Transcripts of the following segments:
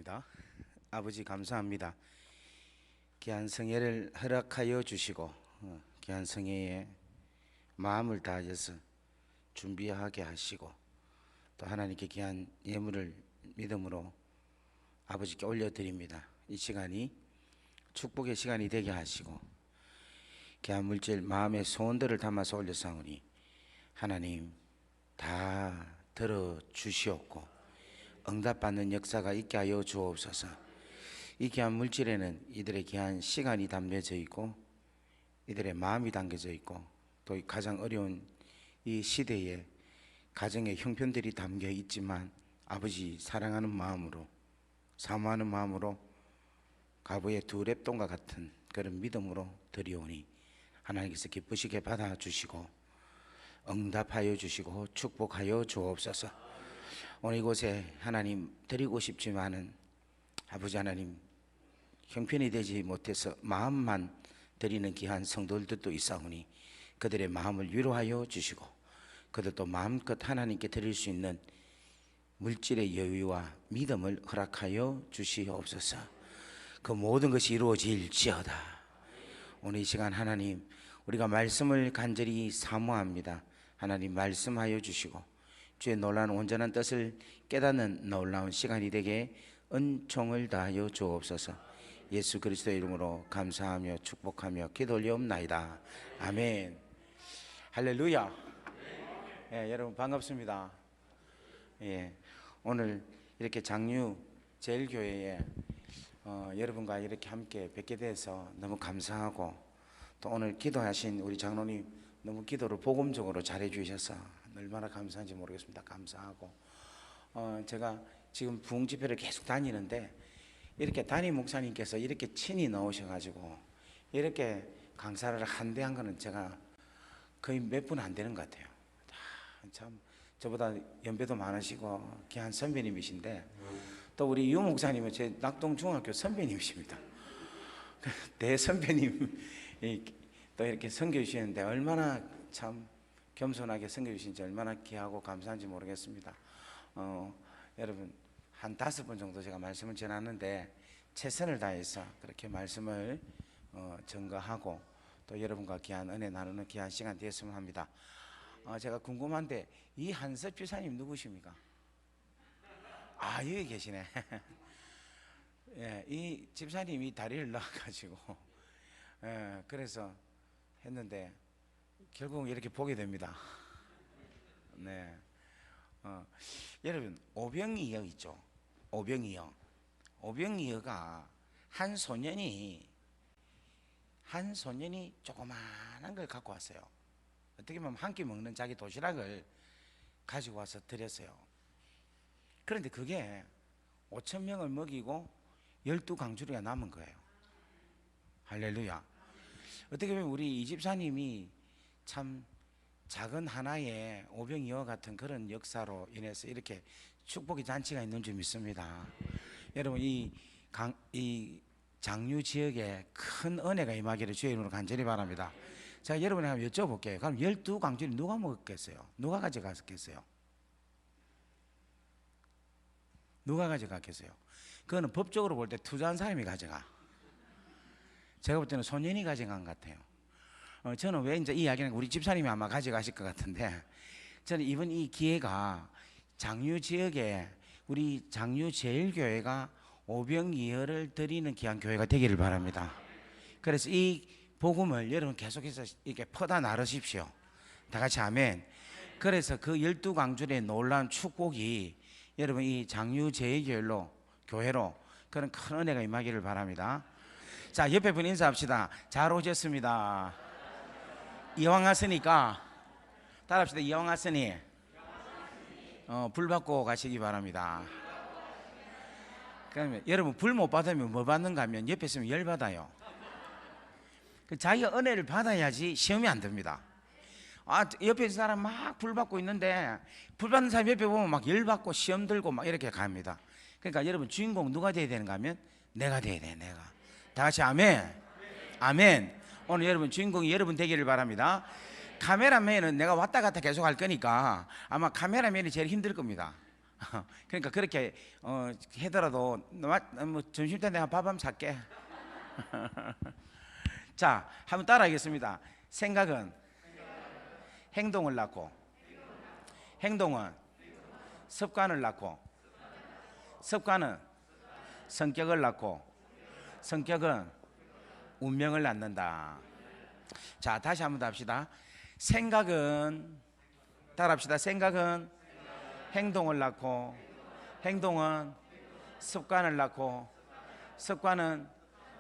기도하겠습니다. 아버지 감사합니다. 귀한 성회를 허락하여 주시고 귀한 성회에 마음을 다하여서 준비하게 하시고 또 하나님께 귀한 예물을 믿음으로 아버지께 올려드립니다. 이 시간이 축복의 시간이 되게 하시고 귀한 물질 마음의 소원들을 담아서 올려사오니 하나님 다 들어주시옵고 응답받는 역사가 있게 하여 주옵소서. 이 귀한 물질에는 이들의 귀한 시간이 담겨져 있고 이들의 마음이 담겨져 있고 또 가장 어려운 이 시대에 가정의 형편들이 담겨 있지만 아버지 사랑하는 마음으로 사모하는 마음으로 가부의 두 랩돈과 같은 그런 믿음으로 드리오니 하나님께서 기쁘시게 받아주시고 응답하여 주시고 축복하여 주옵소서. 오늘 이곳에 하나님 드리고 싶지만은 아버지 하나님 형편이 되지 못해서 마음만 드리는 귀한 성도들도 있사오니 그들의 마음을 위로하여 주시고 그들도 마음껏 하나님께 드릴 수 있는 물질의 여유와 믿음을 허락하여 주시옵소서. 그 모든 것이 이루어질지어다. 오늘 이 시간 하나님 우리가 말씀을 간절히 사모합니다. 하나님 말씀하여 주시고 주의 놀라운 온전한 뜻을 깨닫는 놀라운 시간이 되게 은총을 다하여 주옵소서. 예수 그리스도의 이름으로 감사하며 축복하며 기도 올리옵나이다. 아멘. 할렐루야. 예, 여러분 반갑습니다. 예, 오늘 이렇게 장유 제일교회에 여러분과 이렇게 함께 뵙게 돼서 너무 감사하고 또 오늘 기도하신 우리 장로님 너무 기도를 복음적으로 잘해 주셔서 얼마나 감사한지 모르겠습니다. 감사하고 제가 지금 부흥 집회를 계속 다니는데 이렇게 담임 목사님께서 이렇게 친히 나오셔가지고 이렇게 강사를 한대한 거는 제가 거의 몇 분 안 되는 것 같아요. 참 저보다 연배도 많으시고 귀한 선배님이신데 또 우리 유 목사님은 제 낙동중학교 선배님이십니다. 대선배님 또 이렇게 섬겨주시는데 얼마나 참 겸손하게 섬겨주신지 얼마나 귀하고 감사한지 모르겠습니다. 여러분 한 5번 정도 제가 말씀을 전하는데 최선을 다해서 그렇게 말씀을 전가하고 또 여러분과 귀한 은혜 나누는 귀한 시간 되었으면 합니다. 제가 궁금한데 이 한섭 집사님 누구십니까? 아 여기 계시네. 예, 이 집사님이 다리를 놔가지고 그래서 했는데 결국 이렇게 보게 됩니다. 네. 여러분 오병이어 있죠. 오병이어가 한 소년이 조그마한 걸 갖고 왔어요. 어떻게 보면 한 끼 먹는 자기 도시락을 가지고 와서 드렸어요. 그런데 그게 5,000명을 먹이고 12강주리가 남은 거예요. 할렐루야. 어떻게 보면 우리 이 집사님이 참 작은 하나의 오병이어 같은 그런 역사로 인해서 이렇게 축복의 잔치가 있는 줄 믿습니다. 여러분 이 장유 지역에 큰 은혜가 임하기를 주의 이름으로 간절히 바랍니다. 자, 여러분이 한번 여쭤볼게요. 그럼 12강주리 누가 먹었겠어요? 누가 가져갔겠어요? 누가 가져갔겠어요? 그거는 법적으로 볼 때 투자한 사람이 가져가. 제가 볼 때는 소년이 가져간 것 같아요. 저는 왜 이제 이 이야기는 우리 집사님이 아마 가져가실 것 같은데 저는 이번 이 기회가 장유 지역에 우리 장유 제일교회가 오병이어를 드리는 귀한 교회가 되기를 바랍니다. 그래서 이 복음을 여러분 계속해서 이렇게 퍼다 나르십시오. 다 같이 아멘. 그래서 그 12강줄의 놀라운 축복이 여러분 이 장유 제일교회로 그런 큰 은혜가 임하기를 바랍니다. 자, 옆에 분 인사합시다. 잘 오셨습니다. 이왕 왔으니까 따라합시다. 이왕 왔으니 불 받고 가시기 바랍니다. 그러면 여러분 불 못 받으면 뭐 받는가 하면 옆에 있으면 열 받아요. 자기가 은혜를 받아야지 시험이 안 듭니다. 옆에 있는 사람 막 불 받고 있는데 불 받는 사람 옆에 보면 막 열 받고 시험 들고 막 이렇게 갑니다. 그러니까 여러분 주인공 누가 돼야 되는가 하면 내가 돼야 돼. 내가. 다 같이 아멘. 아멘. 오늘 여러분 주인공이 여러분 되기를 바랍니다. 카메라맨은 내가 왔다 갔다 계속 할 거니까 아마 카메라맨이 제일 힘들 겁니다. 그러니까 그렇게 하더라도 뭐 점심 때 내가 밥 한번 살게. 자, 한번 따라하겠습니다. 생각은 행동을 낳고, 행동은 습관을 낳고, 습관은 성격을 낳고, 성격은 운명을 낳는다. 자, 다시 한번 더 합시다. 생각은, 따라합시다. 생각은 행동을 낳고, 행동은 습관을 낳고, 습관은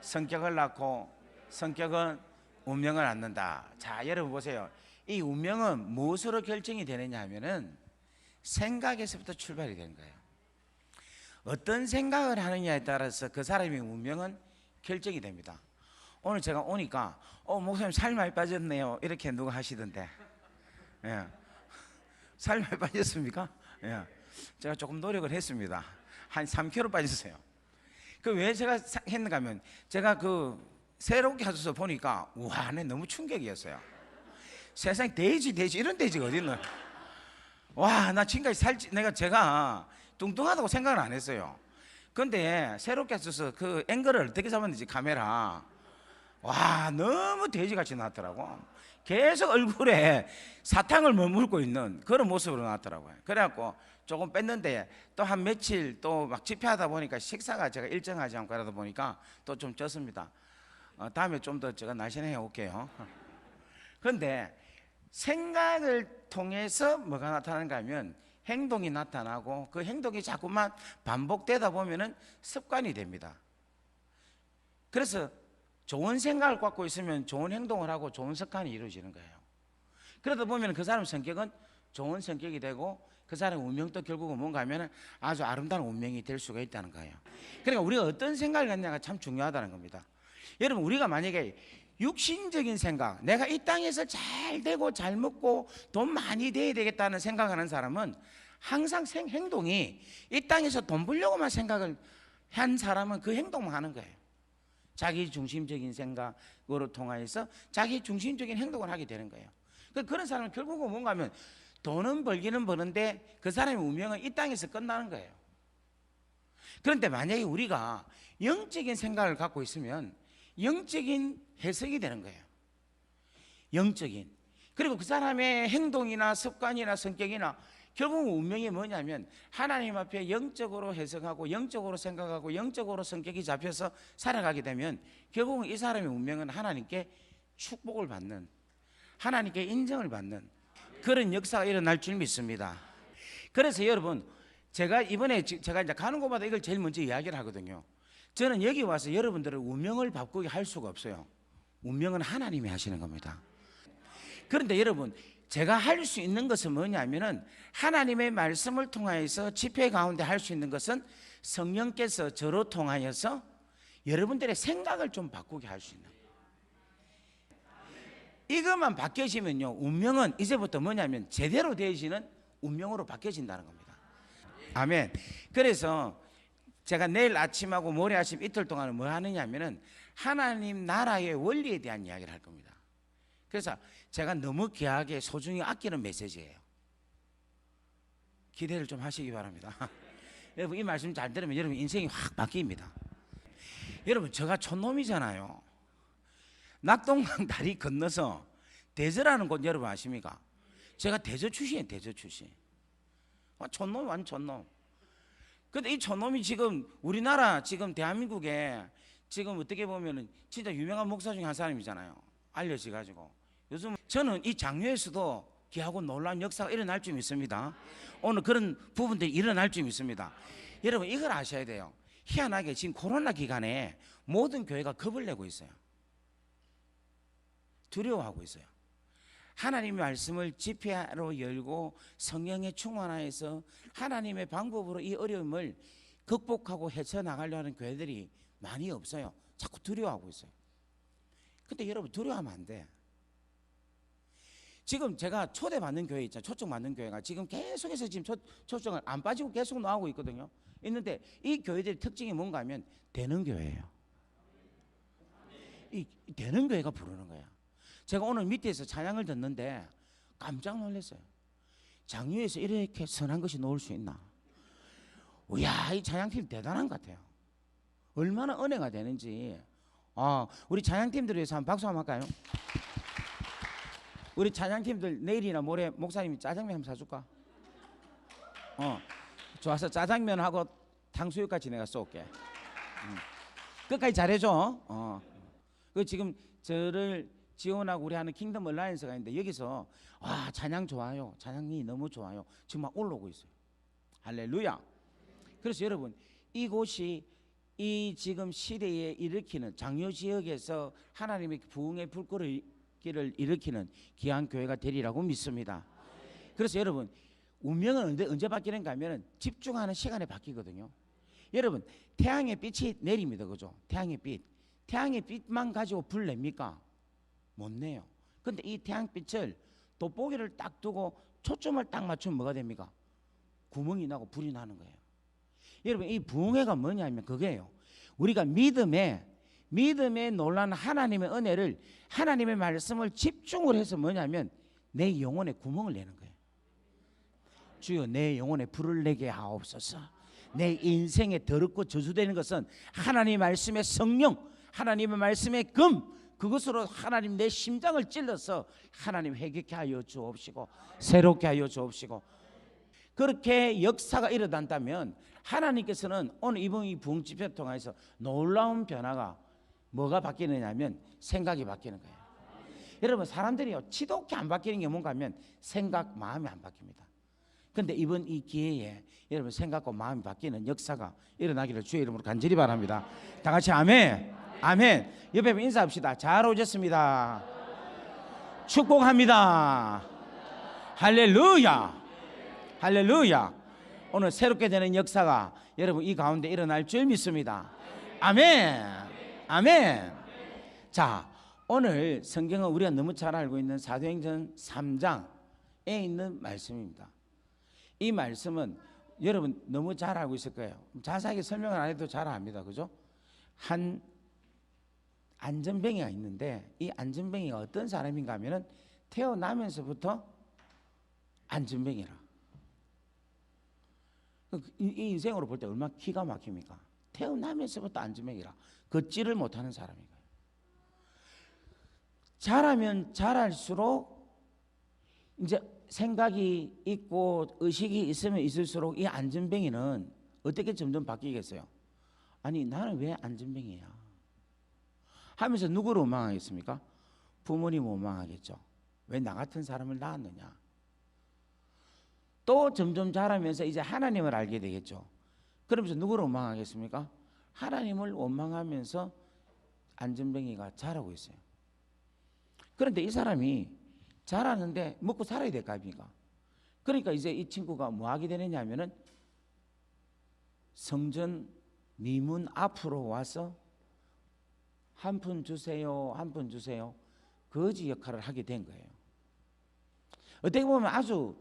성격을 낳고, 성격은 운명을 낳는다. 자, 여러분 보세요. 이 운명은 무엇으로 결정이 되느냐 하면은 생각에서부터 출발이 되는 거예요. 어떤 생각을 하느냐에 따라서 그 사람의 운명은 결정이 됩니다. 오늘 제가 오니까 목사님 살 많이 빠졌네요 이렇게 누가 하시던데, 예. 살 많이 빠졌습니까? 예. 제가 조금 노력을 했습니다. 한 3kg 빠졌어요. 그 왜 제가 했는가 하면 제가 그 새롭게 하셔서 보니까 와, 내 너무 충격이었어요. 세상에 돼지 이런 돼지가 어디 있나. 와, 나 지금까지 제가 뚱뚱하다고 생각을 안 했어요. 근데 새롭게 하셔서 그 앵글을 어떻게 잡았는지 카메라, 와, 너무 돼지같이 나왔더라고. 계속 얼굴에 사탕을 머물고 있는 그런 모습으로 나왔더라고요. 그래갖고 조금 뺐는데 또 한 며칠 또 막 집회하다 보니까 식사가 제가 일정하지 않고 그러다 보니까 또 좀 쪘습니다. 다음에 좀 더 제가 날씬해 올게요. 그런데 생각을 통해서 뭐가 나타나는가 하면 행동이 나타나고, 그 행동이 자꾸만 반복되다 보면은 습관이 됩니다. 그래서 좋은 생각을 갖고 있으면 좋은 행동을 하고 좋은 습관이 이루어지는 거예요. 그러다 보면 그 사람 성격은 좋은 성격이 되고, 그 사람의 운명도 결국은 뭔가 하면 아주 아름다운 운명이 될 수가 있다는 거예요. 그러니까 우리가 어떤 생각을 갖냐가 참 중요하다는 겁니다. 여러분, 우리가 만약에 육신적인 생각, 내가 이 땅에서 잘 되고 잘 먹고 돈 많이 돼야 되겠다는 생각하는 사람은 항상 행동이 이 땅에서 돈 벌려고만 생각을 한 사람은 그 행동만 하는 거예요. 자기 중심적인 생각으로 통하여서 자기 중심적인 행동을 하게 되는 거예요. 그런 사람은 결국은 뭔가 하면 돈은 벌기는 버는데 그 사람의 운명은 이 땅에서 끝나는 거예요. 그런데 만약에 우리가 영적인 생각을 갖고 있으면 영적인 해석이 되는 거예요. 영적인. 그리고 그 사람의 행동이나 습관이나 성격이나 결국 운명이 뭐냐면 하나님 앞에 영적으로 해석하고 영적으로 생각하고 영적으로 성격이 잡혀서 살아가게 되면 결국은 이 사람의 운명은 하나님께 축복을 받는, 하나님께 인정을 받는 그런 역사가 일어날 줄 믿습니다. 그래서 여러분, 제가 이번에 제가 이제 가는 곳마다 이걸 제일 먼저 이야기를 하거든요. 저는 여기 와서 여러분들의 운명을 바꾸게 할 수가 없어요. 운명은 하나님이 하시는 겁니다. 그런데 여러분, 제가 할 수 있는 것은 뭐냐면은 하나님의 말씀을 통하여서 집회 가운데 할 수 있는 것은 성령께서 저로 통하여서 여러분들의 생각을 좀 바꾸게 할 수 있는 거예요. 이것만 바뀌어지면요, 운명은 이제부터 뭐냐면 제대로 되어지는 운명으로 바뀌어진다는 겁니다. 아멘. 그래서 제가 내일 아침하고 모레 아침 이틀 동안은 뭐 하느냐 하면은 하나님 나라의 원리에 대한 이야기를 할 겁니다. 그래서 제가 너무 귀하게 소중히 아끼는 메시지예요. 기대를 좀 하시기 바랍니다. 여러분, 이 말씀 잘 들으면 여러분 인생이 확 바뀝니다. 여러분, 제가 촌놈이잖아요. 낙동강 다리 건너서 대저라는 곳 여러분 아십니까? 제가 대저 출신이에요. 대저 출신. 촌놈, 완전 촌놈. 근데 이 촌놈이 지금 우리나라 지금 대한민국에 지금 어떻게 보면은 진짜 유명한 목사 중에 한 사람이잖아요. 알려져 가지고 요즘 저는 이 장로에서도 귀하고 놀라운 역사가 일어날 줄 믿습니다. 오늘 그런 부분들이 일어날 줄 믿습니다. 여러분, 이걸 아셔야 돼요. 희한하게 지금 코로나 기간에 모든 교회가 겁을 내고 있어요. 두려워하고 있어요. 하나님의 말씀을 집회로 열고 성령에 충만하여서 하나님의 방법으로 이 어려움을 극복하고 헤쳐나가려고 하는 교회들이 많이 없어요. 자꾸 두려워하고 있어요. 근데 여러분, 두려워하면 안 돼. 지금 제가 초대받는 교회 있잖아요. 초청받는 교회가 지금 계속해서 지금 초청을 안 빠지고 계속 나오고 있거든요. 있는데 이 교회들의 특징이 뭔가 하면 되는 교회예요. 이 되는 교회가 부르는 거야. 제가 오늘 밑에서 찬양을 듣는데 깜짝 놀랐어요. 장유에서 이렇게 선한 것이 나올 수 있나? 이야, 이 찬양팀 대단한 것 같아요. 얼마나 은혜가 되는지. 우리 찬양팀들 위해서 한번 박수 한번 할까요? 우리 찬양팀들 내일이나 모레 목사님이 짜장면 한번 사줄까? 좋아서 짜장면하고 탕수육까지 내가 쏠게. 끝까지 잘해줘. 그 지금 저를 지원하고 우리 하는 킹덤 얼라이언스가 있는데 여기서 찬양 좋아요, 찬양이 너무 좋아요, 지금 막 올라오고 있어요. 할렐루야. 그래서 여러분, 이곳이 이 지금 시대에 일으키는 장요 지역에서 하나님의 부흥의 불꽃을 일으키는 귀한 교회가 되리라고 믿습니다. 그래서 여러분, 운명은 언제 바뀌는가 하면 집중하는 시간에 바뀌거든요. 여러분, 태양의 빛이 내립니다. 그죠? 태양의 빛만 가지고 불 냅니까? 못 내요. 근데 이 태양빛을 돋보기를 딱 두고 초점을 딱 맞추면 뭐가 됩니까? 구멍이 나고 불이 나는 거예요. 여러분, 이 부흥회가 뭐냐면 그게요, 우리가 믿음에 놀란 하나님의 은혜를, 하나님의 말씀을 집중을 해서 뭐냐면 내 영혼에 구멍을 내는 거예요. 주여, 내 영혼에 불을 내게 하옵소서. 내 인생에 더럽고 저주되는 것은 하나님의 말씀의 성령, 하나님의 말씀의 그것으로 하나님 내 심장을 찔러서 하나님 회개케 하여 주옵시고 새롭게 하여 주옵시고. 그렇게 역사가 일어난다면 하나님께서는 오늘 이번 이 부흥 집회 통해서 놀라운 변화가 뭐가 바뀌느냐 하면 생각이 바뀌는 거예요. 여러분, 사람들이요, 지독히 안 바뀌는 게 뭔가 하면 생각, 마음이 안 바뀝니다. 근데 이번 이 기회에 여러분, 생각과 마음이 바뀌는 역사가 일어나기를 주의 이름으로 간절히 바랍니다. 다 같이 아멘. 아멘. 옆에 인사합시다. 잘 오셨습니다. 축복합니다. 할렐루야. 할렐루야. 오늘 새롭게 되는 역사가 여러분 이 가운데 일어날 줄 믿습니다. 아멘. 아멘. 자, 오늘 성경은 우리가 너무 잘 알고 있는 사도행전 3장에 있는 말씀입니다. 이 말씀은 여러분 너무 잘 알고 있을 거예요. 자세하게 설명을 안 해도 잘 압니다. 그죠? 한 안전뱅이가 있는데 이 안전뱅이가 어떤 사람인가 하면은 태어나면서부터 안전뱅이라. 이 인생으로 볼 때 얼마나 기가 막힙니까? 태어나면서부터 안전뱅이라. 걷지를 못하는 사람인 거예요. 자라면 자랄수록 이제 생각이 있고 의식이 있으면 있을수록 이 안전뱅이는 어떻게 점점 바뀌겠어요? 아니, 나는 왜 안전뱅이야? 하면서 누구를 원망하겠습니까? 부모님을 원망하겠죠. 왜 나 같은 사람을 낳았느냐? 또 점점 자라면서 이제 하나님을 알게 되겠죠. 그러면서 누구를 원망하겠습니까? 하나님을 원망하면서 안전뱅이가 자라고 있어요. 그런데 이 사람이 자라는데 먹고 살아야 될 거 아닙니까? 그러니까 이제 이 친구가 뭐 하게 되느냐 하면은 성전 미문 앞으로 와서 한 푼 주세요, 한 푼 주세요, 거지 역할을 하게 된 거예요. 어떻게 보면 아주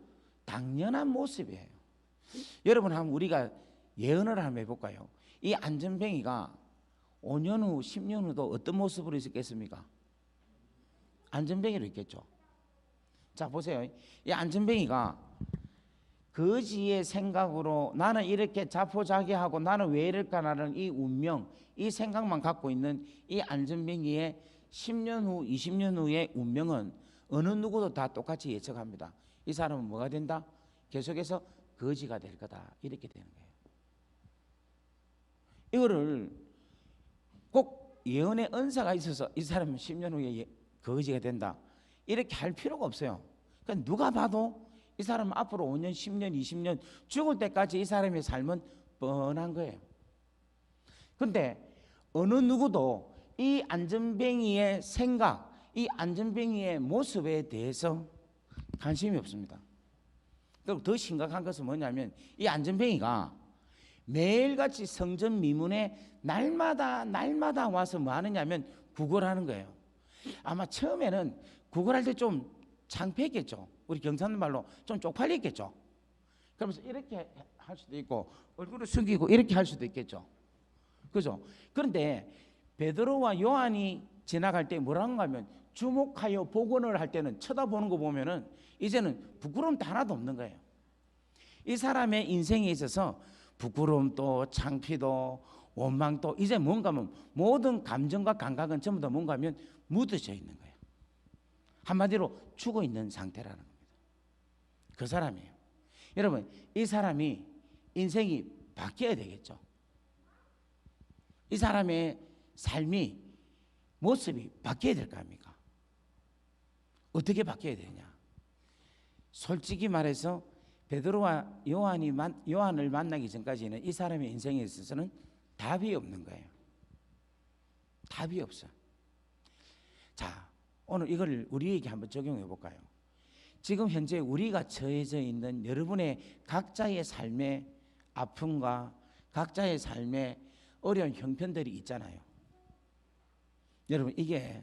당연한 모습이에요. 여러분, 한번 우리가 예언을 한번 해볼까요? 이 안전뱅이가 5년 후, 10년 후도 어떤 모습으로 있겠습니까? 안전뱅이로 있겠죠. 자, 보세요. 이 안전뱅이가 거지의 생각으로 나는 이렇게 자포자기하고 나는 왜 이럴까라는 이 운명, 이 생각만 갖고 있는 이 안전뱅이의 10년 후, 20년 후의 운명은 어느 누구도 다 똑같이 예측합니다. 이 사람은 뭐가 된다? 계속해서 거지가 될 거다. 이렇게 되는 거예요. 이거를 꼭 예언의 은사가 있어서 이 사람은 10년 후에 거지가 된다, 이렇게 할 필요가 없어요. 그러니까 누가 봐도 이 사람은 앞으로 5년, 10년, 20년 죽을 때까지 이 사람의 삶은 뻔한 거예요. 그런데 어느 누구도 이 안전뱅이의 생각, 이 안전뱅이의 모습에 대해서 관심이 없습니다. 그리고 더 심각한 것은 뭐냐면 이 안전뱅이가 매일같이 성전 미문에 날마다 와서 뭐 하느냐면 구걸하는 거예요. 아마 처음에는 구걸할 때 좀 창피했겠죠. 우리 경상도 말로 좀 쪽팔렸겠죠. 그러면서 이렇게 할 수도 있고 얼굴을 숙이고 이렇게 할 수도 있겠죠. 그죠? 그런데 베드로와 요한이 지나갈 때 뭐라고 하면 주목하여 복원을 할 때는 쳐다보는 거 보면은 이제는 부끄러움 하나도 없는 거예요. 이 사람의 인생에 있어서 부끄러움도 창피도 원망도 이제 뭔가 하면 모든 감정과 감각은 전부 다 뭔가 하면 묻어져 있는 거예요. 한마디로 죽어 있는 상태라는 겁니다. 그 사람이에요. 여러분, 이 사람이 인생이 바뀌어야 되겠죠. 이 사람의 삶이 모습이 바뀌어야 될 거 아닙니까? 어떻게 바뀌어야 되냐? 솔직히 말해서 베드로와 요한을 만나기 전까지는 이 사람의 인생에 있어서는 답이 없는 거예요. 답이 없어. 자, 오늘 이걸 우리에게 한번 적용해 볼까요? 지금 현재 우리가 처해져 있는 여러분의 각자의 삶의 아픔과 각자의 삶의 어려운 형편들이 있잖아요. 여러분, 이게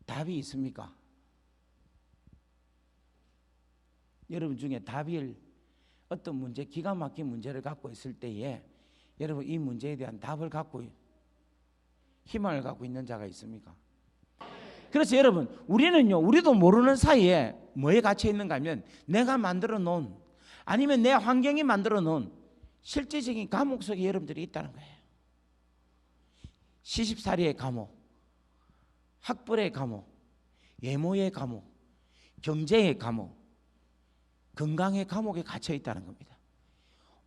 답이 있습니까? 여러분 중에 답일 어떤 문제, 기가 막힌 문제를 갖고 있을 때에 여러분 이 문제에 대한 답을 갖고 희망을 갖고 있는 자가 있습니까? 그래서 여러분, 우리도 모르는 사이에 뭐에 갇혀 있는가 하면 내가 만들어 놓은 아니면 내 환경이 만들어 놓은 실제적인 감옥 속에 여러분들이 있다는 거예요. 시집살이의 감옥, 학벌의 감옥, 외모의 감옥, 경제의 감옥, 건강의 감옥에 갇혀 있다는 겁니다.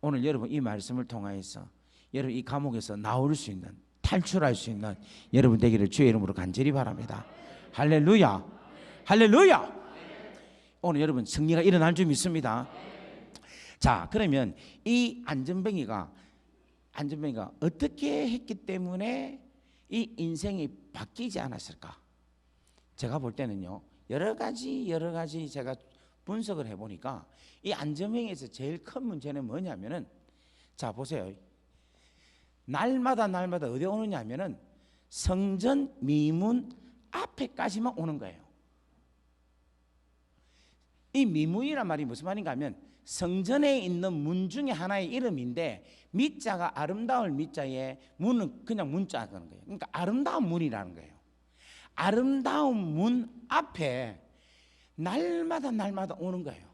오늘 여러분 이 말씀을 통하여서 여러분 이 감옥에서 나올 수 있는, 탈출할 수 있는 여러분 되기를 주의 이름으로 간절히 바랍니다. 할렐루야, 할렐루야. 오늘 여러분 승리가 일어날 줄 믿습니다. 자, 그러면 이 안전뱅이가 어떻게 했기 때문에 이 인생이 바뀌지 않았을까? 제가 볼 때는요, 여러 가지 제가 분석을 해보니까 이 안전뱅이에서 제일 큰 문제는 뭐냐면은, 자 보세요. 날마다 어디 오느냐 하면은 성전 미문 앞에까지만 오는 거예요. 이 미문이란 말이 무슨 말인가 하면 성전에 있는 문 중에 하나의 이름인데, 미자가 아름다울 미자에 문은 그냥 문자라는 거예요. 그러니까 아름다운 문이라는 거예요. 아름다운 문 앞에 날마다 오는 거예요.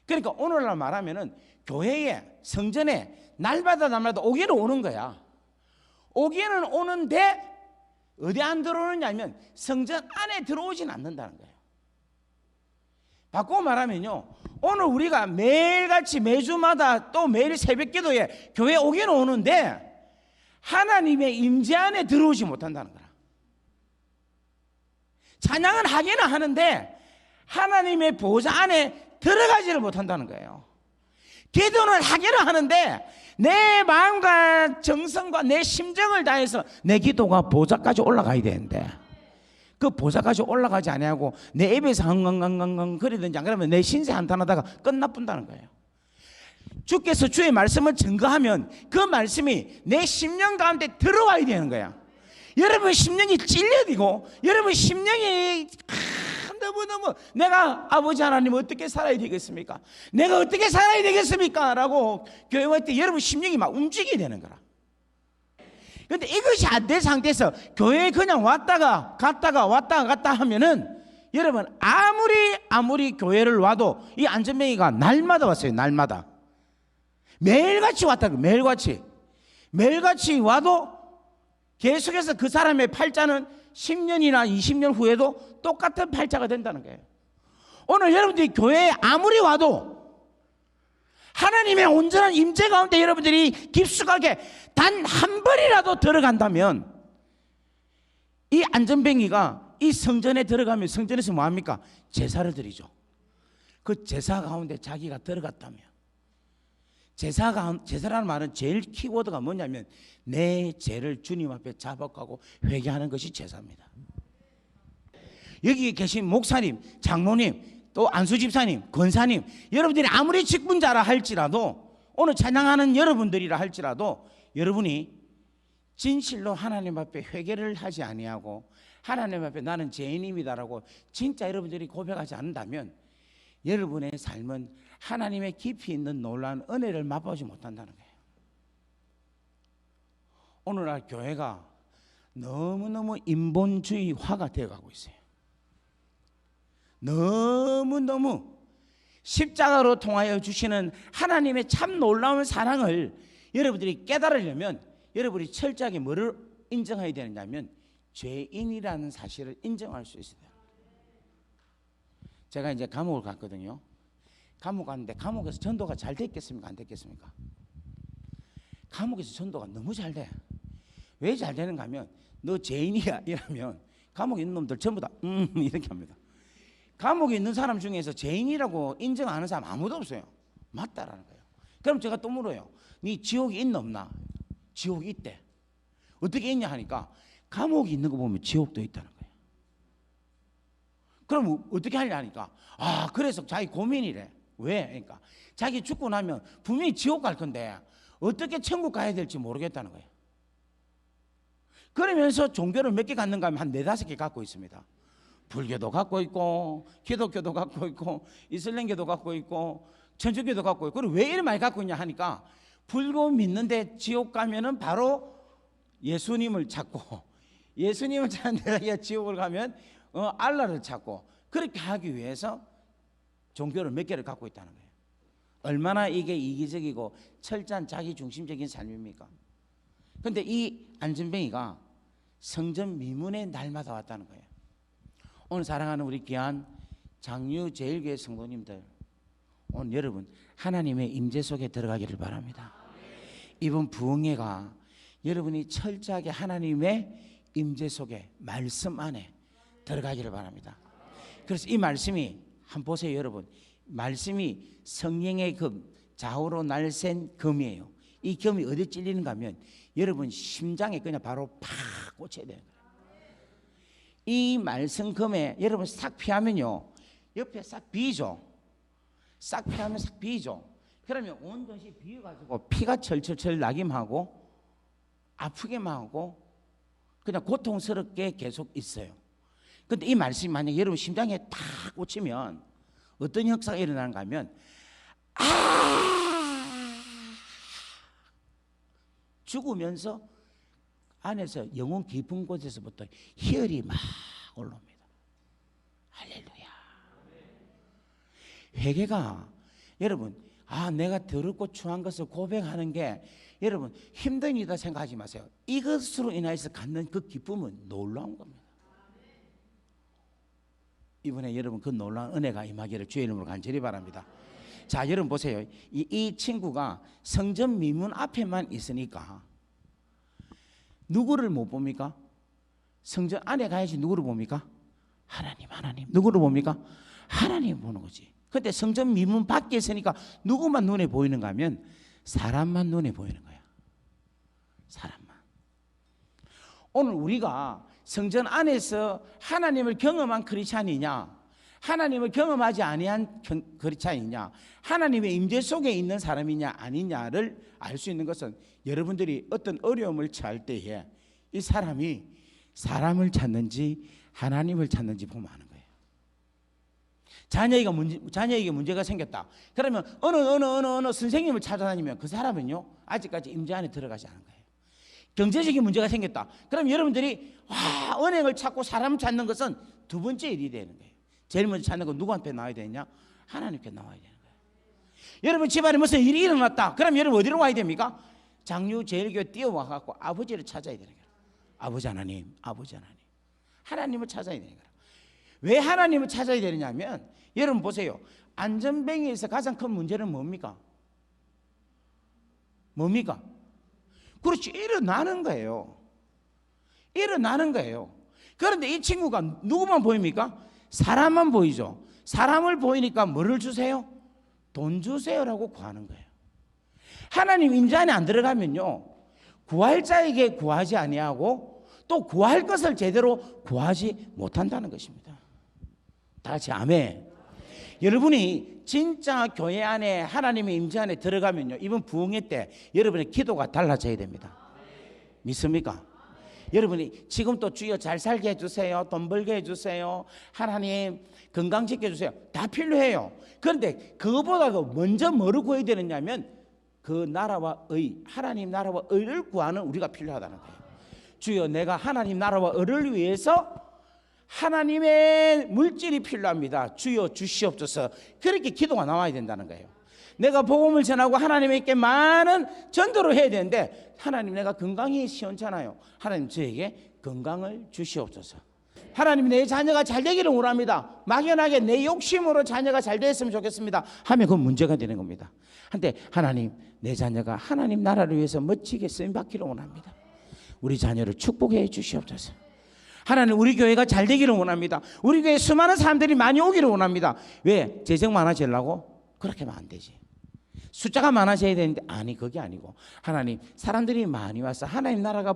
그러니까 오늘날 말하면은 교회에, 성전에 날마다 오기는 오는 거야. 오기는 오는데 어디 안 들어오느냐 하면 성전 안에 들어오진 않는다는 거예요. 바꾸고 말하면요, 오늘 우리가 매일같이 매주마다 또 매일 새벽 기도에 교회 오기는 오는데 하나님의 임재 안에 들어오지 못한다는 거라. 찬양은 하기는 하는데 하나님의 보좌 안에 들어가지를 못한다는 거예요. 기도는 하기는 하는데 내 마음과 정성과 내 심정을 다해서 내 기도가 보좌까지 올라가야 되는데 그 보좌까지 올라가지 아니하고 내 입에서 흥흥흥흥 거리든지 안 그러면 내 신세 한탄하다가 끝나뿐다는 거예요. 주께서 주의 말씀을 증거하면 그 말씀이 내 심령 가운데 들어와야 되는 거야. 여러분 심령이 찔려지고 여러분 심령이 너무너무 내가 아버지 하나님 어떻게 살아야 되겠습니까? 내가 어떻게 살아야 되겠습니까? 라고 교회 올 때 여러분 심령이 막 움직이게 되는 거라. 그런데 이것이 안 된 상태에서 교회에 그냥 왔다가 갔다 하면은 여러분 아무리 교회를 와도 이 안전뱅이가 날마다 왔어요. 날마다 매일같이 왔다. 매일같이 와도 계속해서 그 사람의 팔자는 10년이나 20년 후에도 똑같은 팔자가 된다는 거예요. 오늘 여러분들이 교회에 아무리 와도 하나님의 온전한 임재 가운데 여러분들이 깊숙하게 단 한 번이라도 들어간다면 이 안전뱅이가 이 성전에 들어가면 성전에서 뭐합니까? 제사를 드리죠. 그 제사 가운데 자기가 들어갔다면 제사라는 말은 제일 키워드가 뭐냐면 내 죄를 주님 앞에 자복하고 회개하는 것이 제사입니다. 여기 계신 목사님, 장로님, 또 안수집사님, 권사님, 여러분들이 아무리 직분자라 할지라도 오늘 찬양하는 여러분들이라 할지라도 여러분이 진실로 하나님 앞에 회개를 하지 아니하고 하나님 앞에 나는 죄인입니다라고 진짜 여러분들이 고백하지 않는다면 여러분의 삶은 하나님의 깊이 있는 놀라운 은혜를 맛보지 못한다는 거예요. 오늘날 교회가 너무너무 인본주의화가 되어가고 있어요. 너무너무 십자가로 통하여 주시는 하나님의 참 놀라운 사랑을 여러분들이 깨달으려면 여러분이 철저하게 뭐를 인정해야 되느냐면 죄인이라는 사실을 인정할 수 있어요. 제가 이제 감옥을 갔거든요. 감옥 갔는데 감옥에서 전도가 잘 됐겠습니까? 안 됐겠습니까? 감옥에서 전도가 너무 잘 돼. 왜 잘 되는가 하면 너 죄인이야 이러면 감옥에 있는 놈들 전부 다 이렇게 합니다. 감옥에 있는 사람 중에서 죄인이라고 인정하는 사람 아무도 없어요. 맞다라는 거예요. 그럼 제가 또 물어요. 네 지옥이 있나 없나? 지옥이 있대. 어떻게 있냐 하니까 감옥에 있는 거 보면 지옥도 있다는 거예요. 그럼 어떻게 하냐 하니까 그래서 자기 고민이래. 왜? 그러니까 자기 죽고 나면 분명히 지옥 갈 건데 어떻게 천국 가야 될지 모르겠다는 거예요. 그러면서 종교를 몇 개 갖는가 하면 한 4-5개 갖고 있습니다. 불교도 갖고 있고 기독교도 갖고 있고 이슬람교도 갖고 있고 천주교도 갖고 있고. 그리고 왜 이렇게 많이 갖고 있냐 하니까 불교 믿는데 지옥 가면은 바로 예수님을 찾고 예수님을 찾는 데가 지옥을 가면 알라를 찾고 그렇게 하기 위해서 종교를 몇 개를 갖고 있다는 거예요. 얼마나 이게 이기적이고 철저한 자기중심적인 삶입니까? 그런데 이 안전뱅이가 성전 미문에 날마다 왔다는 거예요. 오늘 사랑하는 우리 귀한 장유제일교회 성도님들, 오늘 여러분 하나님의 임재 속에 들어가기를 바랍니다. 이번 부흥회가 여러분이 철저하게 하나님의 임재 속에 말씀 안에 들어가기를 바랍니다. 그래서 이 말씀이 한번 보세요. 여러분, 말씀이 성령의 금, 좌우로 날쌘 금이에요. 이 금이 어디 찔리는가 하면 여러분 심장에 그냥 바로 팍 꽂혀야 돼요. 이 말씀 금에 여러분 싹 피하면요 옆에 싹 비죠. 싹 피하면 싹 비죠. 그러면 온 것이 비어가지고 피가 철철철 나기만 하고 아프게만 하고 그냥 고통스럽게 계속 있어요. 근데 이 말씀이 만약에 여러분 심장에 탁 꽂히면 어떤 역사가 일어나는가 하면 죽으면서 안에서 영혼 깊은 곳에서부터 희열이 막 올라옵니다. 할렐루야. 회개가 여러분 내가 더럽고 추한 것을 고백하는 게 여러분 힘든 일이다 생각하지 마세요. 이것으로 인하여서 갖는 그 기쁨은 놀라운 겁니다. 이번에 여러분 그 놀라운 은혜가 임하기를 주의 이름으로 간절히 바랍니다. 자, 여러분 보세요. 이 친구가 성전 미문 앞에만 있으니까 누구를 못 봅니까? 성전 안에 가야지 누구를 봅니까? 하나님. 누구를 봅니까? 하나님 보는 거지. 근데 성전 미문 밖에 있으니까 누구만 눈에 보이는가 하면 사람만 눈에 보이는 거야. 사람만. 오늘 우리가 성전 안에서 하나님을 경험한 크리스찬이냐, 하나님을 경험하지 아니한 크리스찬이냐, 하나님의 임재 속에 있는 사람이냐 아니냐를 알 수 있는 것은 여러분들이 어떤 어려움을 처할 때에 이 사람이 사람을 찾는지 하나님을 찾는지 보면 아는 거예요. 자녀에게 문제가 생겼다. 그러면 어느 선생님을 찾아다니면 그 사람은요 아직까지 임재 안에 들어가지 않은 거예요. 경제적인 문제가 생겼다. 그럼 여러분들이 은행을 찾고 사람을 찾는 것은 두 번째 일이 되는 거예요. 제일 먼저 찾는 건 누구한테 나와야 되느냐? 하나님께 나와야 되는 거예요. 여러분 집안에 무슨 일이 일어났다. 그럼 여러분 어디로 와야 됩니까? 장유제일교회 뛰어와갖고 아버지를 찾아야 되는 거예요. 아버지 하나님. 하나님을 찾아야 되는 거예요. 왜 하나님을 찾아야 되느냐면 여러분 보세요. 안전뱅이에서 가장 큰 문제는 뭡니까? 그렇지, 일어나는 거예요. 그런데 이 친구가 누구만 보입니까? 사람만 보이죠. 사람을 보이니까 뭐를 주세요? 돈 주세요라고 구하는 거예요. 하나님 임재 안에 안 들어가면요 구할 자에게 구하지 아니하고 또 구할 것을 제대로 구하지 못한다는 것입니다. 다 같이 아멘. 여러분이 진짜 교회 안에 하나님의 임재 안에 들어가면요 이번 부흥회 때 여러분의 기도가 달라져야 됩니다. 믿습니까? 여러분이 지금 또 주여 잘 살게 해주세요, 돈 벌게 해주세요, 하나님 건강 지켜주세요, 다 필요해요. 그런데 그거보다도 먼저 뭐를 구해야 되느냐면 그 나라와 의, 하나님 나라와 의를 구하는 우리가 필요하다는 거예요. 주여 내가 하나님 나라와 의를 위해서 하나님의 물질이 필요합니다. 주여 주시옵소서. 그렇게 기도가 나와야 된다는 거예요. 내가 복음을 전하고 하나님께 많은 전도를 해야 되는데, 하나님 내가 건강이 시원찮아요. 하나님 저에게 건강을 주시옵소서. 하나님 내 자녀가 잘 되기를 원합니다. 막연하게 내 욕심으로 자녀가 잘 됐으면 좋겠습니다 하면 그건 문제가 되는 겁니다. 한데 하나님 내 자녀가 하나님 나라를 위해서 멋지게 쓰임받기를 원합니다. 우리 자녀를 축복해 주시옵소서. 하나님 우리 교회가 잘 되기를 원합니다. 우리 교회에 수많은 사람들이 많이 오기를 원합니다. 왜? 재정 많아지려고? 그렇게 하면 안 되지. 숫자가 많아져야 되는데, 아니 그게 아니고 하나님 사람들이 많이 와서 하나님 나라가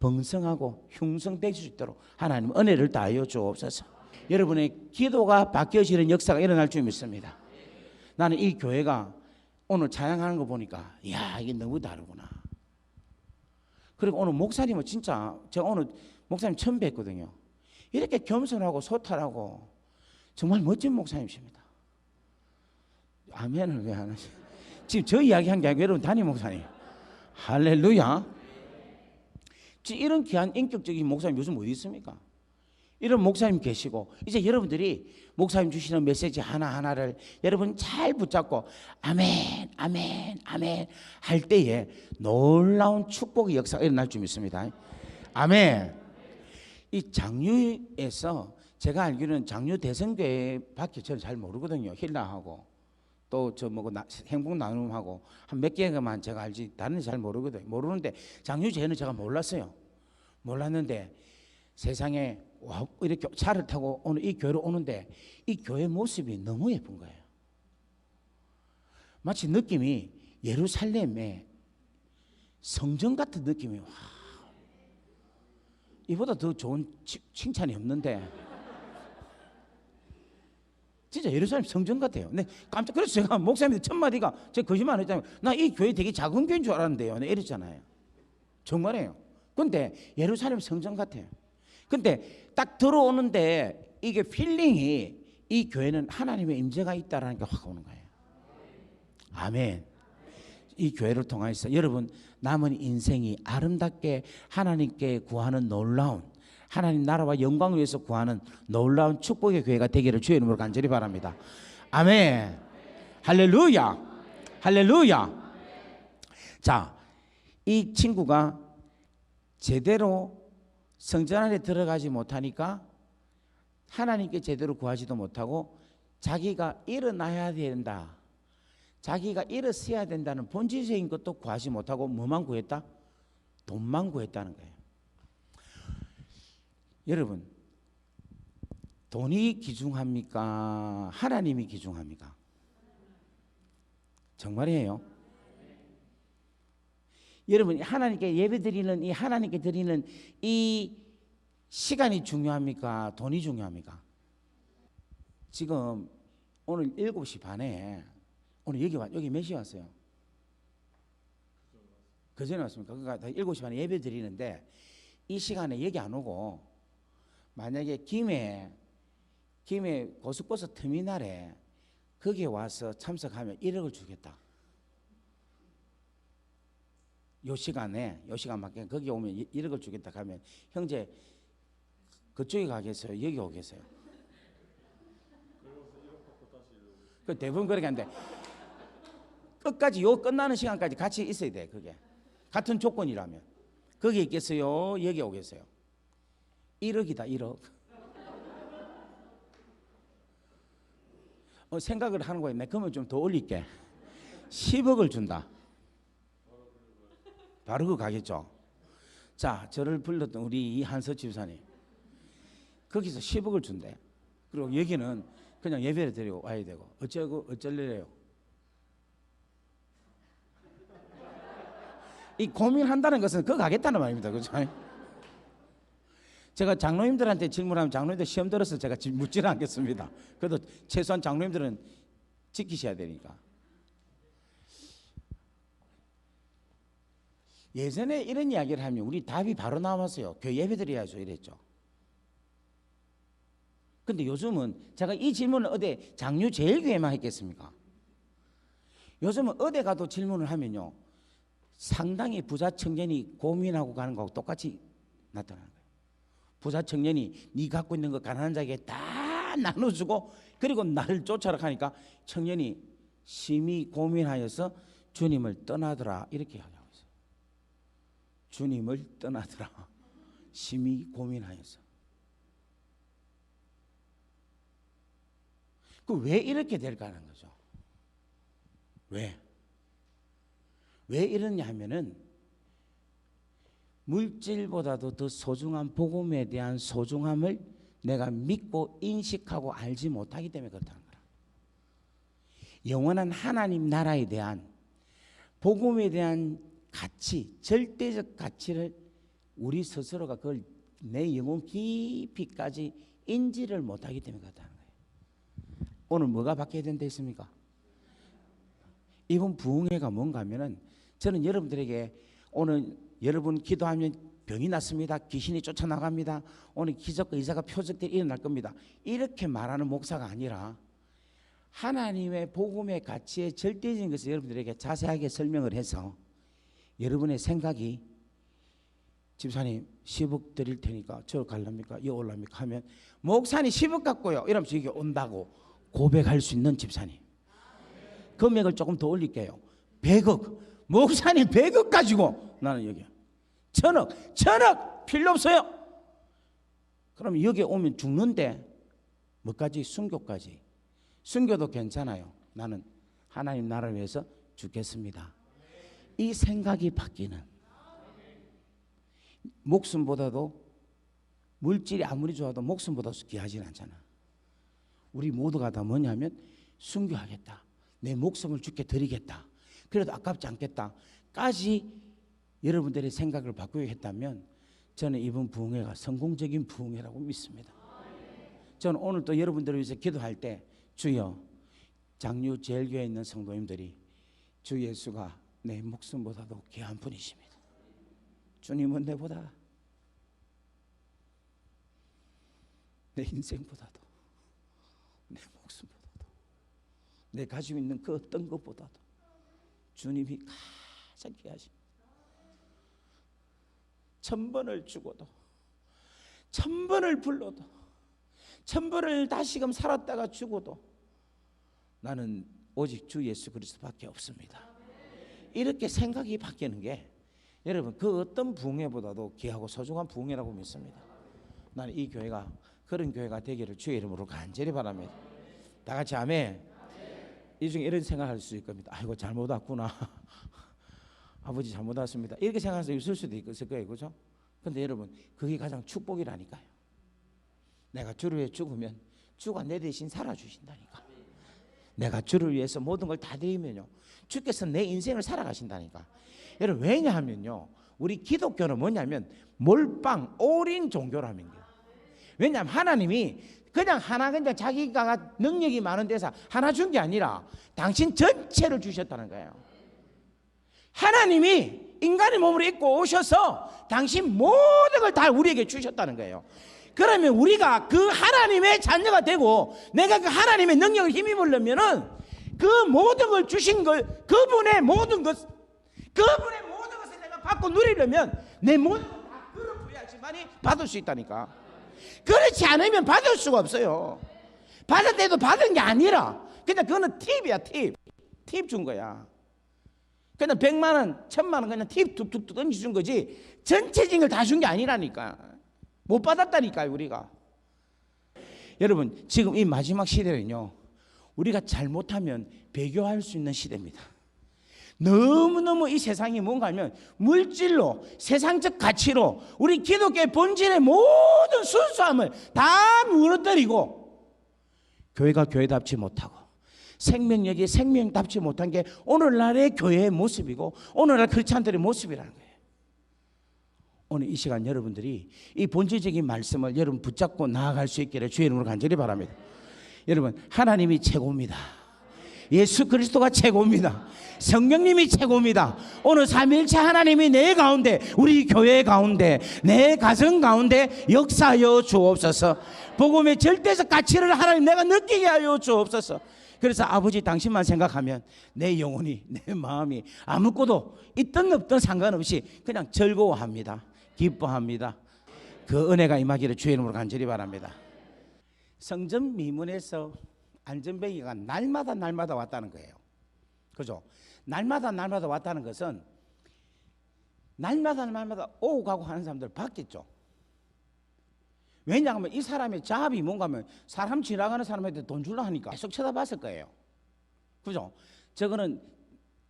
번성하고 흉성될 수 있도록 하나님 은혜를 다하여 주옵소서. 여러분의 기도가 바뀌어지는 역사가 일어날 줄 믿습니다. 나는 이 교회가 오늘 찬양하는 거 보니까 이야 이게 너무 다르구나. 그리고 오늘 목사님은 진짜 제가 오늘 목사님 처음 뵀거든요. 이렇게 겸손하고 소탈하고 정말 멋진 목사님이십니다. 아멘을 왜 안 하시? 지금 저 이야기한 게 아니고 여러분 담임 목사님. 할렐루야. 이런 귀한 인격적인 목사님 요즘 어디 있습니까? 이런 목사님 계시고, 이제 여러분들이 목사님 주시는 메시지 하나하나를 여러분 잘 붙잡고 아멘 아멘 아멘 할 때에 놀라운 축복의 역사가 일어날 줄 믿습니다. 아멘. 이 장유에서 제가 알기로는 장유 대성교회밖에 저는 잘 모르거든요. 힐라하고 또 저 뭐고 행복 나눔하고 한 몇 개만 제가 알지 다른 잘 모르거든요. 모르는데 장유제는 제가 몰랐어요. 몰랐는데 세상에 와 이렇게 차를 타고 오늘 이 교회로 오는데 이 교회 모습이 너무 예쁜 거예요. 마치 느낌이 예루살렘의 성전 같은 느낌이. 와, 이보다 더 좋은 칭찬이 없는데 진짜 예루살렘 성전 같아요. 근데 깜짝, 그래서 제가 목사님들 첫 마디가 제가 거짓말 안 했잖아요. 나 이 교회 되게 작은 교회인 줄 알았는데요. 네, 이랬잖아요. 정말이에요. 근데 예루살렘 성전 같아요. 근데 딱 들어오는데 이게 필링이 이 교회는 하나님의 임재가 있다라는 게 확 오는 거예요. 아멘. 이 교회를 통해서 여러분 남은 인생이 아름답게 하나님께 구하는 놀라운, 하나님 나라와 영광을 위해서 구하는 놀라운 축복의 교회가 되기를 주의 이름으로 간절히 바랍니다. 아멘. 할렐루야. 할렐루야. 자, 이 친구가 제대로 성전 안에 들어가지 못하니까 하나님께 제대로 구하지도 못하고 자기가 일어나야 된다, 자기가 일어서야 된다는 본질적인 것도 구하지 못하고 뭐만 구했다? 돈만 구했다는 거예요. 여러분, 돈이 귀중합니까? 하나님이 귀중합니까? 정말이에요. 여러분, 하나님께 예배드리는 이 하나님께 드리는 이 시간이 중요합니까? 돈이 중요합니까? 지금 오늘 7시 반에 오늘 여기 몇 시에 왔어요? 그 전에 왔습니까? 그러니까 7시 반에 예배 드리는데 이 시간에 여기 안 오고 만약에 김해 고속버스 터미널에 거기에 와서 참석하면 1억을 주겠다. 요 시간밖에 거기 오면 1억을 주겠다 하면 형제 그쪽에 가겠어요? 여기 오겠어요? 그 대부분 그렇게 하는데 끝까지 요 끝나는 시간까지 같이 있어야 돼. 그게 같은 조건이라면 거기 있겠어요? 여기 오겠어요? 1억이다 1억. 생각을 하는 거예요. 내 그러면 좀 더 올릴게. 10억을 준다. 바로 그거 가겠죠. 자, 저를 불렀던 우리 이 한서 집사님 거기서 10억을 준대. 그리고 여기는 그냥 예배를 드리고 와야 되고 어쩔래요. 이 고민한다는 것은 그거 가겠다는 말입니다. 그렇죠? 제가 장로님들한테 질문하면 장로님들 시험 들어서 제가 묻지는 않겠습니다. 그래도 최소한 장로님들은 지키셔야 되니까. 예전에 이런 이야기를 하면 우리 답이 바로 나왔어요. 교회 예배드려야죠 이랬죠. 근데 요즘은 제가 이 질문을 어디 장유제일교회만 했겠습니까? 요즘은 어디 가도 질문을 하면요 상당히 부자 청년이 고민하고 가는 거하고 똑같이 나타나는 거예요. 부자 청년이 네 갖고 있는 거 가난한 자에게 다 나눠주고 그리고 나를 쫓아라 하니까 청년이 심히 고민하여서 주님을 떠나더라 이렇게 하고 있어요. 주님을 떠나더라. 심히 고민하여서. 그 왜 이렇게 될까 하는 거죠. 왜 이러냐 하면은 물질보다도 더 소중한 복음에 대한 소중함을 내가 믿고 인식하고 알지 못하기 때문에 그렇다는 거라. 영원한 하나님 나라에 대한 복음에 대한 가치, 절대적 가치를 우리 스스로가 그걸 내 영혼 깊이까지 인지를 못하기 때문에 그렇다는 거예요. 오늘 뭐가 바뀌어야 된다 했습니까? 이번 부흥회가 뭔가 하면은 저는 여러분들에게 오늘 여러분 기도하면 병이 났습니다. 귀신이 쫓아나갑니다. 오늘 기적과 이사가 표적들이 일어날 겁니다. 이렇게 말하는 목사가 아니라 하나님의 복음의 가치의 절대적인 것을 여러분들에게 자세하게 설명을 해서 여러분의 생각이 집사님 10억 드릴 테니까 저 갈랍니까? 여기 올랍니까? 하면 목사님 10억 갖고요. 이러면서 여기 온다고 고백할 수 있는 집사님. 금액을 조금 더 올릴게요. 100억. 목사님 100억 가지고 나는 여기 1000억 필요 없어요. 그럼 여기 오면 죽는데 뭐까지? 순교까지. 순교도 괜찮아요. 나는 하나님 나라를 위해서 죽겠습니다. 이 생각이 바뀌는. 목숨보다도 물질이 아무리 좋아도 목숨보다 귀하지는 않잖아. 우리 모두가 다 뭐냐면 순교하겠다. 내 목숨을 주께 드리겠다. 그래도 아깝지 않겠다까지 여러분들의 생각을 바꾸게 했다면 저는 이번 부흥회가 성공적인 부흥회라고 믿습니다. 저는 오늘 또 여러분들을 위해서 기도할 때 주여 장류 제일교회에 있는 성도님들이 주 예수가 내 목숨보다도 귀한 분이십니다. 주님은 내보다 내 인생보다도 내 목숨보다도 내 가지고 있는 그 어떤 것보다도 주님이 가장 귀하십니다. 1000번을 죽어도 1000번을 불러도 1000번을 다시금 살았다가 죽어도 나는 오직 주 예수 그리스도밖에 없습니다. 이렇게 생각이 바뀌는 게 여러분 그 어떤 부흥회보다도 귀하고 소중한 부흥회라고 믿습니다. 나는 이 교회가 그런 교회가 되기를 주의 이름으로 간절히 바랍니다. 다 같이 아멘. 이 중에 이런 생각할 수 있을 겁니다. 아이고 잘못 왔구나. 아버지 잘못 왔습니다. 이렇게 생각할 수 있을 수도 있을 거예요. 그렇죠? 근데 여러분 그게 가장 축복이라니까요. 내가 주를 위해 죽으면 주가 내 대신 살아주신다니까. 내가 주를 위해서 모든 걸 다 드리면요 주께서 내 인생을 살아가신다니까. 여러분 왜냐하면요 우리 기독교는 뭐냐면 몰빵 올인 종교라는 거예요. 왜냐하면 하나님이 그냥 하나 그냥 자기가 능력이 많은 데서 하나 준 게 아니라 당신 전체를 주셨다는 거예요. 하나님이 인간의 몸으로 입고 오셔서 당신 모든 걸 다 우리에게 주셨다는 거예요. 그러면 우리가 그 하나님의 자녀가 되고 내가 그 하나님의 능력을 힘입으려면은 그 모든 걸 주신 걸 그분의 모든 것을 내가 받고 누리려면 내 모든 걸 다 끌어부어야지만이 받을 수 있다니까. 그렇지 않으면 받을 수가 없어요. 받을 때도 받은 게 아니라 그냥 그거는 팁이야. 팁 준 거야. 그냥 100만 원, 1000만 원 그냥 팁 툭툭툭 던져준 거지 전체적인 걸 다 준 게 아니라니까. 못 받았다니까요 우리가. 여러분 지금 이 마지막 시대는요 우리가 잘못하면 배교할 수 있는 시대입니다. 너무너무 이 세상이 뭔가 하면 물질로 세상적 가치로 우리 기독교의 본질의 모든 순수함을 다 무너뜨리고 교회가 교회답지 못하고 생명력이 생명답지 못한 게 오늘날의 교회의 모습이고 오늘날 크리스찬들의 모습이라는 거예요. 오늘 이 시간 여러분들이 이 본질적인 말씀을 여러분 붙잡고 나아갈 수 있기를 주의 이름으로 간절히 바랍니다. 여러분 하나님이 최고입니다. 예수 그리스도가 최고입니다. 성령님이 최고입니다. 오늘 삼위일체 하나님이 내 가운데 우리 교회 가운데 내 가정 가운데 역사하여 주옵소서. 복음의 절대적 가치를 하나님 내가 느끼게 하여 주옵소서. 그래서 아버지 당신만 생각하면 내 영혼이 내 마음이 아무것도 있든 없든 상관없이 그냥 즐거워합니다. 기뻐합니다. 그 은혜가 임하기를 주의 이름으로 간절히 바랍니다. 성전 미문에서 안전뱅이가 날마다 왔다는 거예요. 그죠? 날마다 왔다는 것은 날마다 오고 가고 하는 사람들 봤겠죠. 왜냐하면 이 사람의 자업이 뭔가 하면 사람 지나가는 사람한테 돈 줄라 하니까 계속 쳐다봤을 거예요. 그죠? 저거는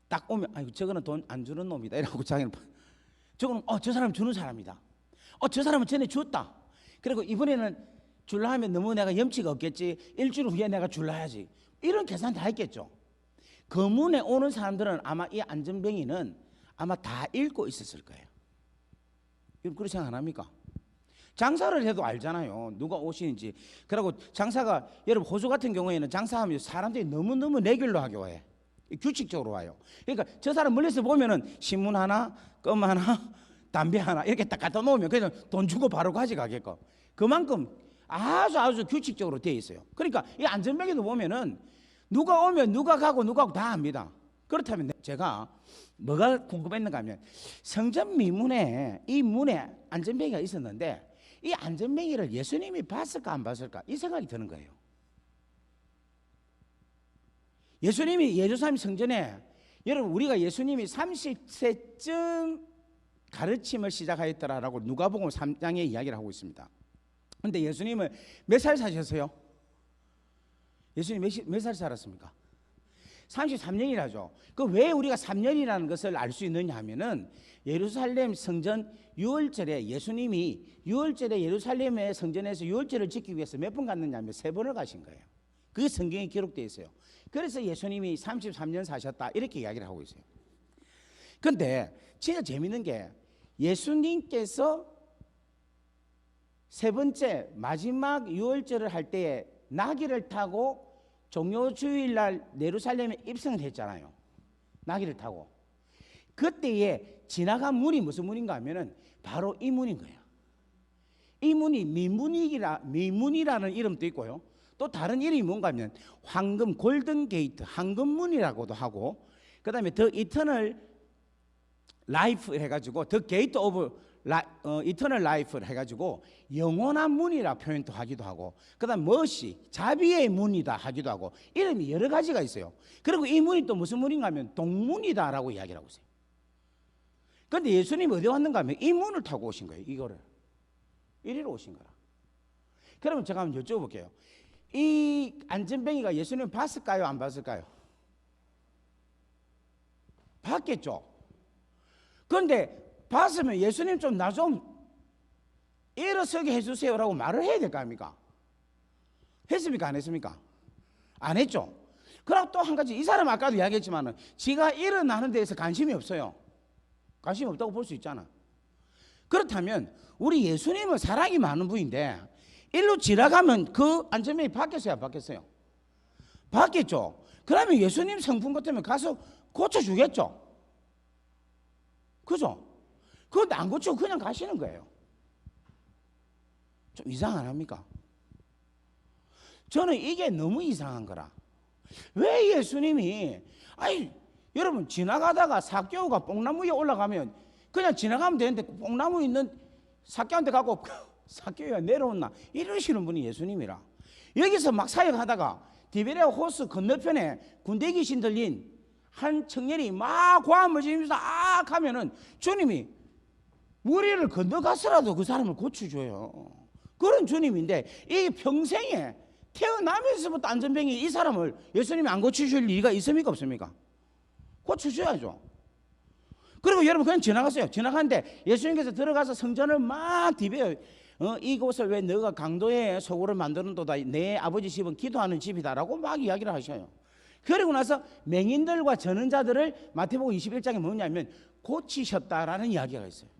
딱 오면 아이고 저거는 돈 안 주는 놈이다 이러고 자기는 저거는 저 사람 주는 사람이다. 저 사람은 전에 줬다. 그리고 이번에는 줄라 하면 너무 내가 염치가 없겠지. 일주일 후에 내가 줄라 해야지. 이런 계산 다 했겠죠. 그 문에 오는 사람들은 아마 이 안전뱅이는 아마 다 읽고 있었을 거예요. 여러분 그렇게 생각 안 합니까? 장사를 해도 알잖아요. 누가 오시는지. 그리고 장사가 여러분 호주 같은 경우에는 장사하면 사람들이 너무너무 내 길로 하게 와요. 규칙적으로 와요. 그러니까 저 사람 멀리서 보면은 신문 하나, 껌 하나, 담배 하나 이렇게 딱 갖다 놓으면 그냥 돈 주고 바로 가져가게끔 그만큼 아주 규칙적으로 되어 있어요. 그러니까 이 안전뱅이도 보면은 누가 오면 누가 가고 다 압니다. 그렇다면 제가 뭐가 궁금했는가 하면 성전 미문에 이 문에 안전뱅이가 있었는데 이 안전뱅이를 예수님이 봤을까 안 봤을까 이 생각이 드는 거예요. 예수님이 예루살렘 성전에 여러분 우리가 예수님이 30세쯤 가르침을 시작하였더라라고 누가복음 3장에 이야기를 하고 있습니다. 그런데 예수님은 몇 살 사셨어요? 예수님 몇 살 살았습니까? 33년이라죠. 그 왜 우리가 3년이라는 것을 알 수 있느냐 하면은 예루살렘 성전 유월절에 예수님이 유월절에 예루살렘의 성전에서 유월절을 지키기 위해서 몇 번 갔느냐 하면 3번을 가신 거예요. 그게 성경에 기록되어 있어요. 그래서 예수님이 33년 사셨다 이렇게 이야기를 하고 있어요. 그런데 진짜 재밌는 게 예수님께서 세 번째 마지막 유월절을 할 때에 나귀를 타고 종료주일날 예루살렘에 입성을 했잖아요. 나귀를 타고. 그때에 지나간 문이 무슨 문인가 하면은 바로 이 문인 거예요. 이 문이 미문이라는 이름도 있고요. 또 다른 이름이 뭔가 하면 황금 골든 게이트, 황금문이라고도 하고 그다음에 더 이터널 라이프 해가지고 더 게이트 오브 이터널 라이프를 해가지고 영원한 문이라 표현도 하기도 하고 그다음 머시 자비의 문이다 하기도 하고 이름이 여러 가지가 있어요. 그리고 이 문이 또 무슨 문인가 하면 동문이다라고 이야기를 하고 있어요. 그런데 예수님이 어디 왔는가 하면 이 문을 타고 오신 거예요. 이거를 이리로 오신 거라. 그러면 제가 한번 여쭤볼게요. 이 안전뱅이가 예수님 봤을까요 안 봤을까요? 봤겠죠. 그런데 봤으면 예수님 좀 나 좀 일어서게 해주세요라고 말을 해야 될 거 아닙니까? 했습니까 안 했습니까? 안 했죠. 그리고 또 한 가지 이 사람 아까도 이야기했지만은 지가 일어나는 데에서 관심이 없어요. 관심이 없다고 볼 수 있잖아. 그렇다면 우리 예수님은 사랑이 많은 분인데 일로 지나가면 그 안전뱅이 바뀌었어요 안 바뀌었어요? 바뀌었죠. 그러면 예수님 성품 같으면 가서 고쳐주겠죠. 그죠? 그건 안 고치고 그냥 가시는 거예요. 좀 이상 안 합니까? 저는 이게 너무 이상한 거라. 왜 예수님이 여러분 지나가다가 삭개오가 뽕나무 위에 올라가면 그냥 지나가면 되는데 뽕나무 있는 삭개오한테 가고 삭개오가 내려온나 이러시는 분이 예수님이라. 여기서 막 사역하다가 디베레아 호수 건너편에 군대 귀신 들린 한 청년이 막 고함을 지르면서 하면은 주님이 무리를 건너가서라도 그 사람을 고쳐줘요. 그런 주님인데 이 평생에 태어나면서부터 안전뱅이 이 사람을 예수님이 안 고쳐줄 리가 있습니까 없습니까? 고쳐줘야죠. 그리고 여러분 그냥 지나갔어요. 지나갔는데 예수님께서 들어가서 성전을 막 디베요. 이곳을 왜 너가 강도의 소굴을 만드는도다 내 아버지 집은 기도하는 집이다라고 막 이야기를 하셔요. 그리고 나서 맹인들과 전능자들을 마태복음 21장에 뭐냐면 고치셨다라는 이야기가 있어요.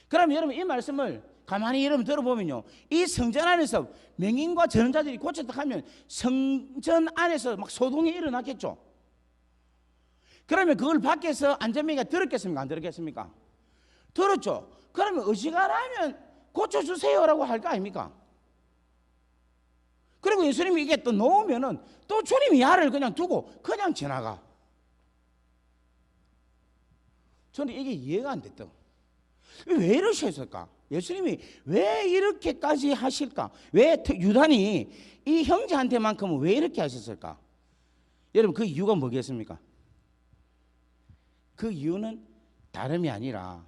그럼 여러분 이 말씀을 가만히 여러분 들어보면요, 이 성전 안에서 맹인과 전능자들이 고쳤다 하면 성전 안에서 막 소동이 일어났겠죠. 그러면 그걸 밖에서 안전뱅이가 들었겠습니까 안 들었겠습니까? 들었죠. 그러면 어지간하면 고쳐주세요라고 할 거 아닙니까? 그리고 예수님이 이게 또 놓으면은 또 주님이 야를 그냥 두고 그냥 지나가. 저는 이게 이해가 안 됐다. 왜 이러셨을까? 예수님이 왜 이렇게까지 하실까? 왜 유단이 이 형제한테만큼은 왜 이렇게 하셨을까? 여러분 그 이유가 뭐겠습니까? 그 이유는 다름이 아니라,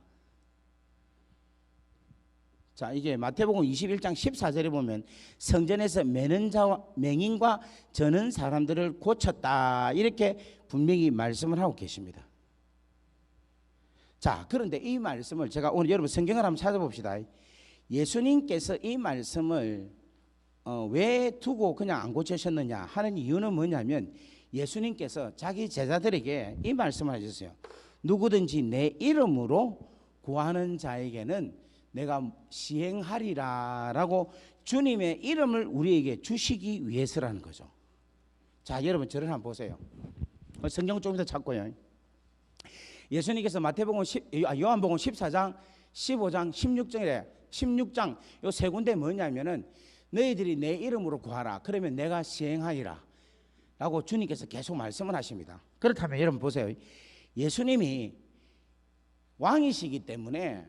자, 이게 마태복음 21장 14절에 보면 성전에서 맹인과 저는 사람들을 고쳤다, 이렇게 분명히 말씀을 하고 계십니다. 자, 그런데 이 말씀을 제가 오늘 여러분 성경을 한번 찾아봅시다. 예수님께서 이 말씀을 왜 두고 그냥 안 고치셨느냐 하는 이유는 뭐냐면, 예수님께서 자기 제자들에게 이 말씀을 하셨어요. 누구든지 내 이름으로 구하는 자에게는 내가 시행하리라 라고 주님의 이름을 우리에게 주시기 위해서라는 거죠. 자, 여러분 저를 한번 보세요. 성경 좀 더 찾고요. 예수님께서 요한복음 14장 15장 16장 요 세 군데 뭐냐면은 너희들이 내 이름으로 구하라, 그러면 내가 시행하리라 라고 주님께서 계속 말씀을 하십니다. 그렇다면 여러분 보세요. 예수님이 왕이시기 때문에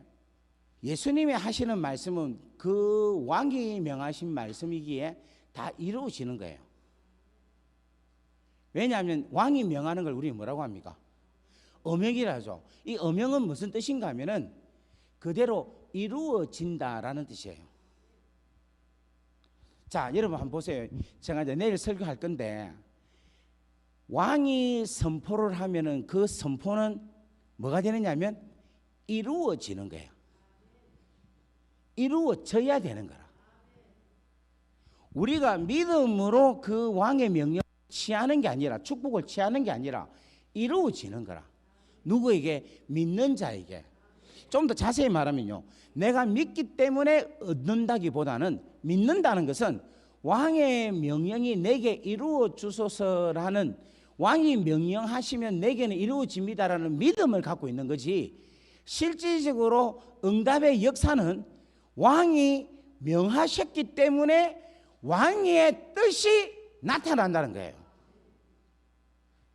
예수님이 하시는 말씀은 그 왕이 명하신 말씀이기에 다 이루어지는 거예요. 왜냐하면 왕이 명하는 걸 우리 뭐라고 합니까? 어명이라죠. 이 어명은 무슨 뜻인가 하면은 그대로 이루어진다라는 뜻이에요. 자, 여러분 한번 보세요. 제가 이제 내일 설교할 건데, 왕이 선포를 하면은 그 선포는 뭐가 되느냐면 이루어지는 거예요. 이루어져야 되는 거라. 우리가 믿음으로 그 왕의 명령을 취하는 게 아니라, 축복을 취하는 게 아니라 이루어지는 거라. 누구에게? 믿는 자에게. 좀 더 자세히 말하면요, 내가 믿기 때문에 얻는다기보다는, 믿는다는 것은 왕의 명령이 내게 이루어 주소서라는, 왕이 명령하시면 내게는 이루어집니다라는 믿음을 갖고 있는 거지, 실질적으로 응답의 역사는 왕이 명하셨기 때문에 왕의 뜻이 나타난다는 거예요.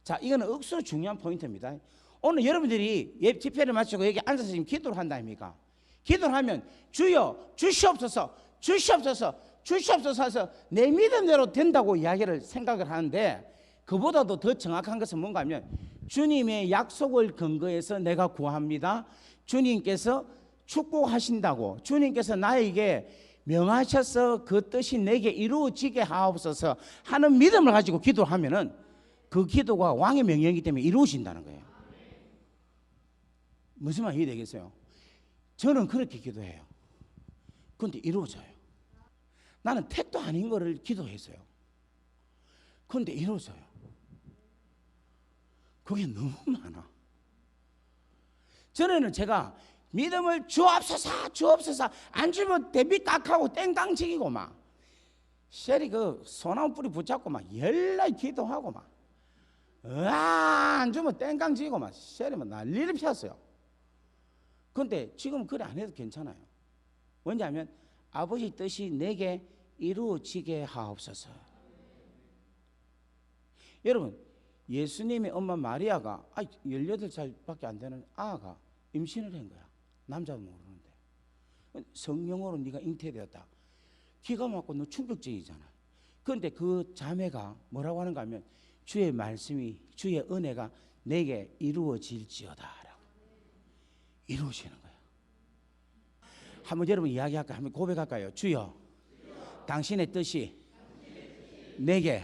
자, 이거는 억수로 중요한 포인트입니다. 오늘 여러분들이 예배 집회를 마치고 여기 앉아서 지금 기도를 한다 아닙니까? 기도를 하면 주여 주시옵소서 주시옵소서 주시옵소서 해서 내 믿음대로 된다고 이야기를 생각을 하는데, 그보다도 더 정확한 것은 뭔가 하면 주님의 약속을 근거해서 내가 구합니다. 주님께서 축복하신다고, 주님께서 나에게 명하셔서 그 뜻이 내게 이루어지게 하옵소서 하는 믿음을 가지고 기도를 하면은 그 기도가 왕의 명령이기 때문에 이루어진다는 거예요. 무슨 말이 되겠어요? 저는 그렇게 기도해요. 그런데 이루어져요. 나는 택도 아닌 거를 기도했어요. 그런데 이루어져요. 그게 너무 많아. 전에는 제가 믿음을 주옵소서 주옵소서 안 주면 대비 깍하고 땡깡 지기고 막 셀이 그 소나무 뿌리 붙잡고 막 열나게 기도하고 막 안 주면 땡깡 지기고 막 셀이 막 난리를 폈어요. 그런데 지금 그래 안 해도 괜찮아요. 왜냐하면 아버지 뜻이 내게 이루어지게 하옵소서. 여러분, 예수님의 엄마 마리아가 18살밖에 안 되는 아가 임신을 한 거야. 남자도 모르는데. 성령으로 네가 잉태되었다. 기가 막히고 너 충격적이잖아. 그런데 그 자매가 뭐라고 하는가 하면 주의 말씀이, 주의 은혜가 내게 이루어질지어다 라고. 이루어지는 거야. 한번 여러분 이야기할까요? 한번 고백할까요? 주여, 당신의 뜻이 내게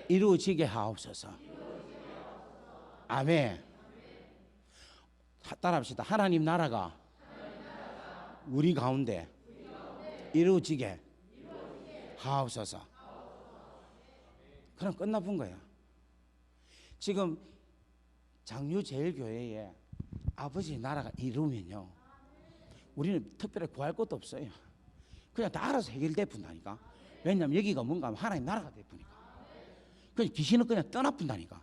이루어지게 하옵소서. 아멘. 따라합시다. 하나님 나라가 우리 가운데 이루어지게 하옵소서. 그럼 끝나본 거야. 지금 장유제일교회에 아버지 나라가 이루면요, 우리는 특별히 구할 것도 없어요. 그냥 다 알아서 해결돼 분다니까. 왜냐하면 여기가 뭔가 하면 하나님 나라가 돼 보니까. 그냥 귀신은 그냥 떠나뿐다니까.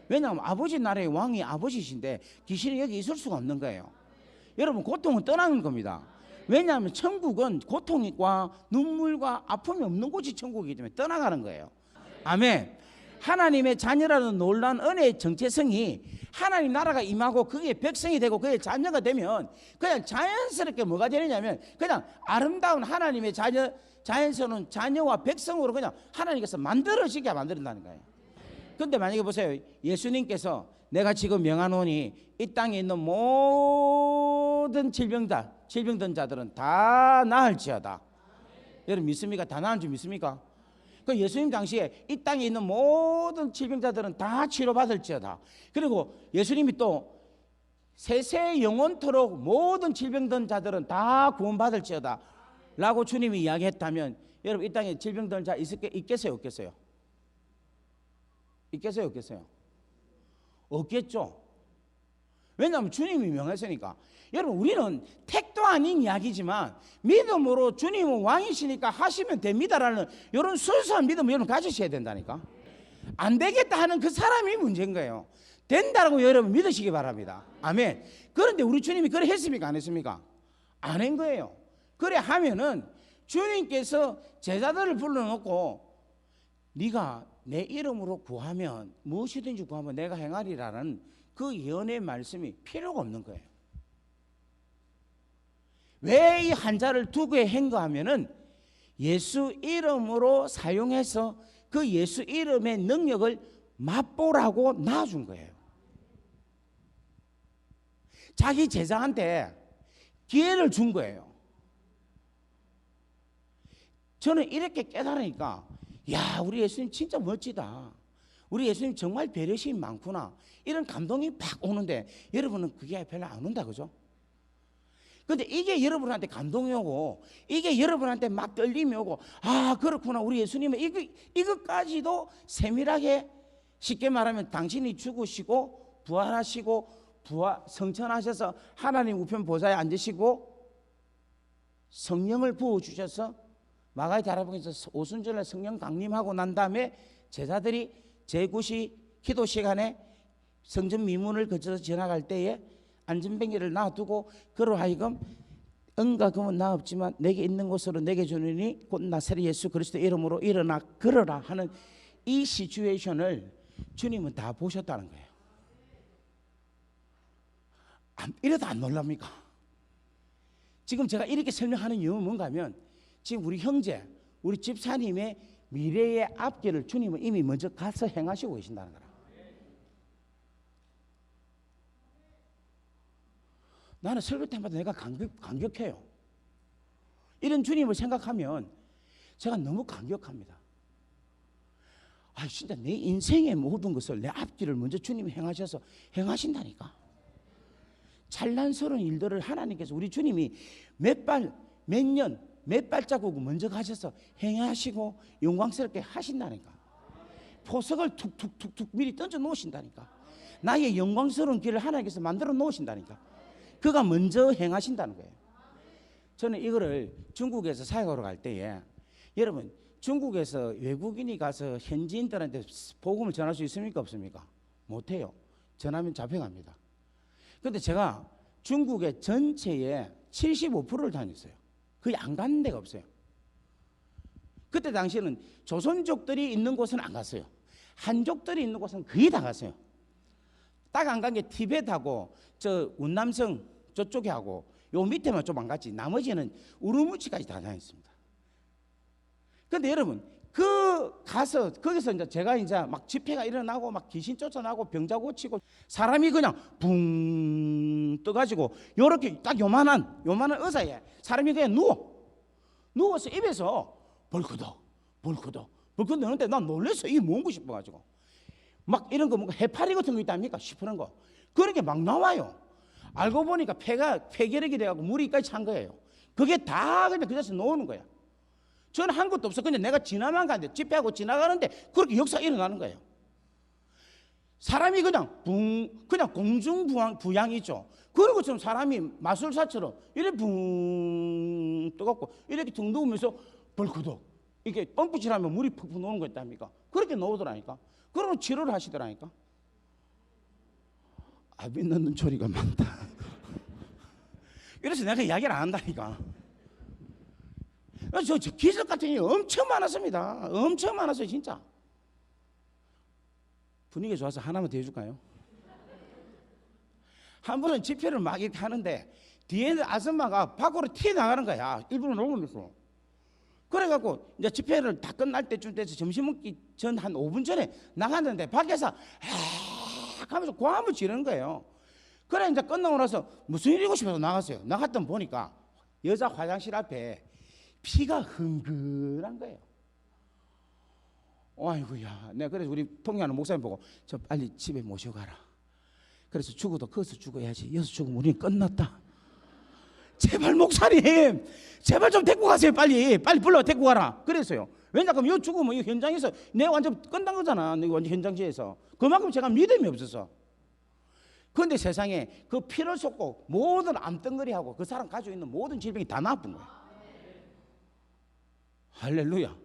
왜냐하면 아버지 나라의 왕이 아버지신데 귀신이 여기 있을 수가 없는 거예요. 여러분, 고통은 떠나는 겁니다. 왜냐하면 천국은 고통과 눈물과 아픔이 없는 곳이 천국이기 때문에 떠나가는 거예요. 아멘. 하나님의 자녀라는 놀라운 은혜의 정체성이 하나님 나라가 임하고 그게 백성이 되고 그게 자녀가 되면 그냥 자연스럽게 뭐가 되느냐면 그냥 아름다운 하나님의 자연스러운 자녀와 백성으로 그냥 하나님께서 만들어지게 만든다는 거예요. 그런데 만약에 보세요. 예수님께서 내가 지금 명하노니 이 땅에 있는 모든 질병든 자들은 다 나을지어다. 여러분 믿습니까? 다 나을 줄 믿습니까? 그 예수님 당시에 이 땅에 있는 모든 질병자들은 다 치료받을지어다. 그리고 예수님이 또 세세 영원토록 모든 질병든 자들은 다 구원받을지어다 라고 주님이 이야기했다면 여러분 이 땅에 질병든 자 있겠어요? 없겠어요? 있겠어요? 없겠어요? 없겠죠. 왜냐하면 주님이 명했으니까. 여러분 우리는 택도 아닌 이야기지만 믿음으로 주님은 왕이시니까 하시면 됩니다라는 이런 순수한 믿음을 여러분 가지셔야 된다니까. 안 되겠다 하는 그 사람이 문제인 거예요. 된다라고 여러분 믿으시기 바랍니다. 아멘. 그런데 우리 주님이 그래 했습니까? 안 했습니까? 안 한 거예요. 그래 하면은 주님께서 제자들을 불러놓고 네가 내 이름으로 구하면 무엇이든지 구하면 내가 행하리라는 그 예언의 말씀이 필요가 없는 거예요. 왜 이 한자를 두고 한가 하면은 예수 이름으로 사용해서 그 예수 이름의 능력을 맛보라고 놔준 거예요. 자기 제자한테 기회를 준 거예요. 저는 이렇게 깨달으니까 야 우리 예수님 진짜 멋지다. 우리 예수님 정말 배려심이 많구나. 이런 감동이 팍 오는데 여러분은 그게 별로 안 온다 그죠? 근데 이게 여러분한테 감동이 오고 이게 여러분한테 막 떨림이 오고 아 그렇구나 우리 예수님은 이것까지도 세밀하게 쉽게 말하면 당신이 죽으시고 부활하시고 성천하셔서 하나님 우편 보좌에 앉으시고 성령을 부어주셔서 마가의 다락방에서 오순절날 성령 강림하고 난 다음에 제자들이 제9시 기도 시간에 성전 미문을 거쳐서 지나갈 때에 안전뱅이를 놔두고 그로 하여금 은과 금은 나 없지만 내게 있는 곳으로 내게 주느니 곧 나사렛 예수 그리스도 이름으로 일어나 걸어라 하는 이 시츄에이션을 주님은 다 보셨다는 거예요. 이래도 안 놀랍니까? 지금 제가 이렇게 설명하는 이유는 뭔가 하면 지금 우리 형제 우리 집사님의 미래의 앞길을 주님은 이미 먼저 가서 행하시고 계신다는 거라. 나는 설교 때마다 내가 감격해요. 이런 주님을 생각하면 제가 너무 감격합니다. 아 진짜 내 인생의 모든 것을 내 앞길을 먼저 주님이 행하셔서 행하신다니까. 찬란스러운 일들을 하나님께서 우리 주님이 몇 발자국 먼저 가셔서 행하시고 영광스럽게 하신다니까. 포석을 툭툭툭툭 미리 던져 놓으신다니까. 나의 영광스러운 길을 하나님께서 만들어 놓으신다니까. 그가 먼저 행하신다는 거예요. 저는 이거를 중국에서 사역하러 갈 때에 여러분 중국에서 외국인이 가서 현지인들한테 복음을 전할 수 있습니까? 없습니까? 못해요. 전하면 잡혀갑니다. 그런데 제가 중국의 전체의 75%를 다녔어요. 거의 안 가는 데가 없어요. 그때 당시에는 조선족들이 있는 곳은 안 갔어요. 한족들이 있는 곳은 거의 다 갔어요. 딱 안 간 게 티벳하고 저 운남성 저쪽에 하고 요 밑에만 좀 안 갔지 나머지는 우르무치까지 다 다녔습니다. 그런데 여러분 가서 거기서 이제 제가 이제 막 집회가 일어나고 막 귀신 쫓아나고 병자 고치고 사람이 그냥 붕 떠가지고 요렇게 딱 요만한 의자에 사람이 그냥 누워서 입에서 벌크덕 넣는데 난 놀래서 이게 뭔고 싶어가지고 막 이런 거 뭔가 해파리 같은 거 있답니까? 시퍼런 거 그런 게 막 나와요. 알고 보니까 폐결핵이 돼가지고 물이까지 찬 거예요. 그게 다 그냥 그 자리에서 놓는 거야. 저는 한 것도 없어. 근데 내가 지나만 가는데 집회하고 지나가는데 그렇게 역사가 일어나는 거예요. 사람이 그냥 공중부양이죠. 그런 것처럼 사람이 마술사처럼 이렇게 붕 떠갖고 이렇게 등 누우면서 벌크덕 이렇게 뻥붙이라면 물이 푹푹 놓는 거 있답니까? 그렇게 놓으더라니까. 그러고 치료를 하시더라니까. 아비 넣는 소리가 많다. 이래서 내가 이야기를 안 한다니까. 저 기적 같은 게 엄청 많았습니다. 엄청 많았어요 진짜. 분위기 좋아서 하나만 더 해줄까요? 한 번은 집회를 막 이렇게 하는데 뒤에 있는 아줌마가 밖으로 튀어나가는 거야. 일부러 놀면서. 그래갖고 이제 집회를 다 끝날 때쯤 돼서 점심 먹기 전 한 5분 전에 나갔는데 밖에서 하면서 고함을 지르는 거예요. 그래 이제 끝나고 나서 무슨 일이고 싶어서 나갔어요. 나갔더니 보니까 여자 화장실 앞에 피가 흥건한 거예요. 아이고야. 내가 그래서 우리 통역하는 목사님 보고 저 빨리 집에 모시고 가라. 그래서 죽어도 거기서 죽어야지. 여기서 죽으면 우리는 끝났다. 제발 목사님, 제발 좀 데리고 가세요. 빨리 불러 데리고 가라. 그랬어요. 왜냐하면 여기 죽으면 이 현장에서 내가 완전 끝난 거잖아. 내가 완전 현장지에서 그만큼 제가 믿음이 없어서. 그런데 세상에 그 피를 쏟고 모든 암덩어리하고 그 사람 가지고 있는 모든 질병이 다 나쁜 거야. 할렐루야.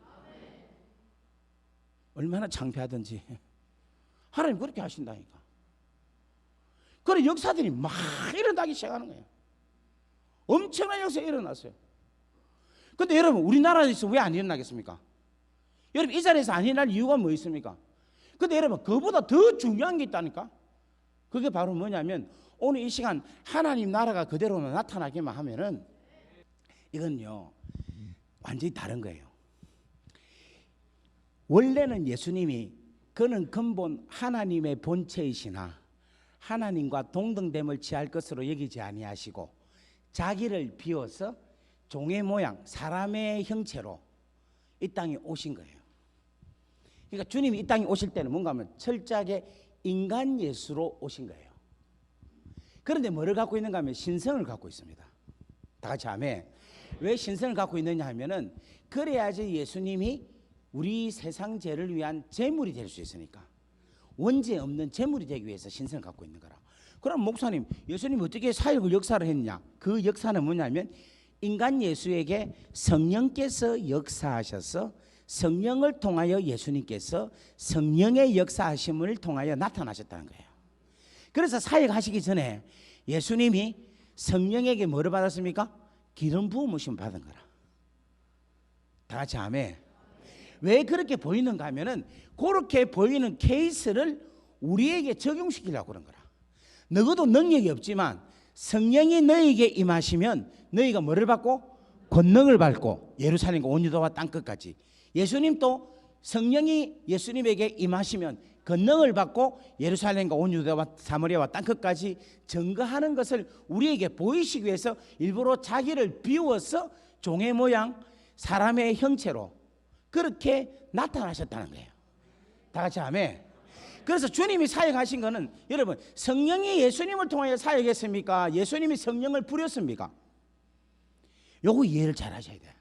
얼마나 창피하든지 하나님 그렇게 하신다니까. 그런 역사들이 막 일어나기 시작하는 거예요. 엄청난 역사가 일어났어요. 근데 여러분 우리나라에서 왜 안 일어나겠습니까? 여러분 이 자리에서 안 일어날 이유가 뭐 있습니까? 근데 여러분 그보다 더 중요한 게 있다니까. 그게 바로 뭐냐면 오늘 이 시간 하나님 나라가 그대로 나타나기만 하면은 이건요 완전히 다른 거예요. 원래는 예수님이 그는 근본 하나님의 본체이시나 하나님과 동등됨을 취할 것으로 여기지 아니하시고 자기를 비워서 종의 모양 사람의 형체로 이 땅에 오신 거예요. 그러니까 주님이 이 땅에 오실 때는 뭔가 하면 철저하게 인간 예수로 오신 거예요. 그런데 뭐를 갖고 있는가 하면 신성을 갖고 있습니다. 다 같이 아멘. 왜 신성을 갖고 있느냐 하면은 그래야지 예수님이 우리 세상 죄를 위한 제물이 될 수 있으니까. 원죄 없는 제물이 되기 위해서 신성을 갖고 있는 거라. 그럼 목사님 예수님이 어떻게 사역을 역사를 했냐? 그 역사는 뭐냐면 인간 예수에게 성령께서 역사하셔서 성령을 통하여 예수님께서 성령의 역사하심을 통하여 나타나셨다는 거예요. 그래서 사역하시기 전에 예수님이 성령에게 뭐를 받았습니까? 기름 부음을 받은 거라. 다 같이 아멘. 왜 그렇게 보이는가 하면은 그렇게 보이는 케이스를 우리에게 적용시키려고 그런 거라. 너희도 능력이 없지만 성령이 너희에게 임하시면 너희가 뭐를 받고? 권능을 받고 예루살렘과 온 유다와 땅끝까지. 예수님도 성령이 예수님에게 임하시면 권능을 받고 예루살렘과 온 유다와 사마리아와 땅끝까지 증거하는 것을 우리에게 보이시기 위해서 일부러 자기를 비워서 종의 모양 사람의 형체로 그렇게 나타나셨다는 거예요. 다 같이 아멘. 그래서 주님이 사역하신 거는 여러분 성령이 예수님을 통하여 사역했습니까? 예수님이 성령을 부렸습니까? 요거 이해를 잘 하셔야 돼요.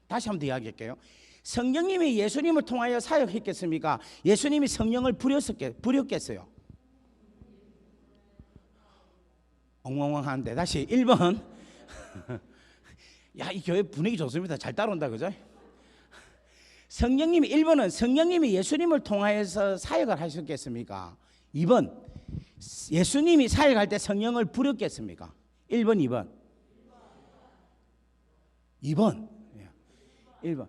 다시 한번 더 이야기할게요. 성령님이 예수님을 통하여 사역했겠습니까? 예수님이 성령을 부렸겠어요? 엉엉엉한데 다시 1번. 야, 이 교회 분위기 좋습니다. 잘 따라온다 그죠? 성령님이 1번은 성령님이 예수님을 통하여서 사역을 하셨겠습니까? 2번 예수님이 사역할 때 성령을 부렸겠습니까? 1번 2번 2번 1번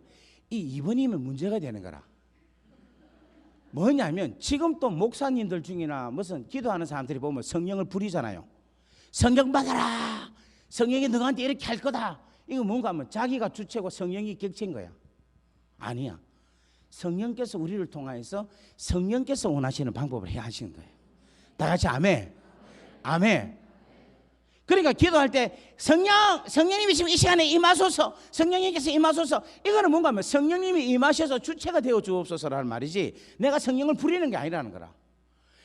이 2번이면 문제가 되는 거라. 뭐냐면 지금 또 목사님들 중이나 무슨 기도하는 사람들이 보면 성령을 부리잖아요. 성령 받아라. 성령이 너한테 이렇게 할 거다. 이거 뭔가 하면 자기가 주체고 성령이 격체인 거야. 아니야. 성령께서 우리를 통하여서 성령께서 원하시는 방법을 해야 하시는 거예요. 다 같이 아멘. 아멘. 그러니까 기도할 때 성령님이 지금 이 시간에 임하소서, 성령님께서 임하소서. 이거는 뭔가 하면 성령님이 임하셔서 주체가 되어 주옵소서라는 말이지 내가 성령을 부리는 게 아니라는 거라.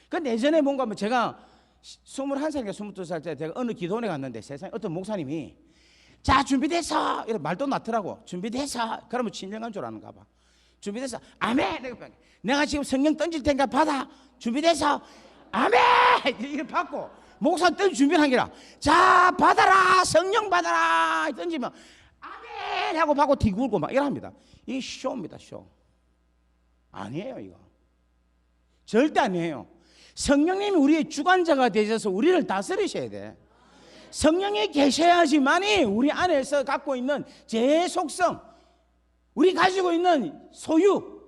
근데 예전에 뭔가 하면 제가 21살인가 22살 때 제가 어느 기도원에 갔는데 세상에 어떤 목사님이 자 준비됐어 이런 말도 낳더라고. 준비됐어. 그러면 진정한 줄 아는가 봐. 준비됐어. 아멘. 내가 지금 성령 던질 테니까 받아. 준비됐어. 아멘. 이걸 받고 목사 던질 준비한 게라. 자 받아라. 성령 받아라. 던지면 아멘 하고 받고 뒤굴고 막 이랍니다. 이게 쇼입니다. 쇼. 아니에요 이거. 절대 아니에요. 성령님이 우리의 주관자가 되셔서 우리를 다스리셔야 돼. 성령이 계셔야지만이 우리 안에서 갖고 있는 제 속성, 우리 가지고 있는 소유,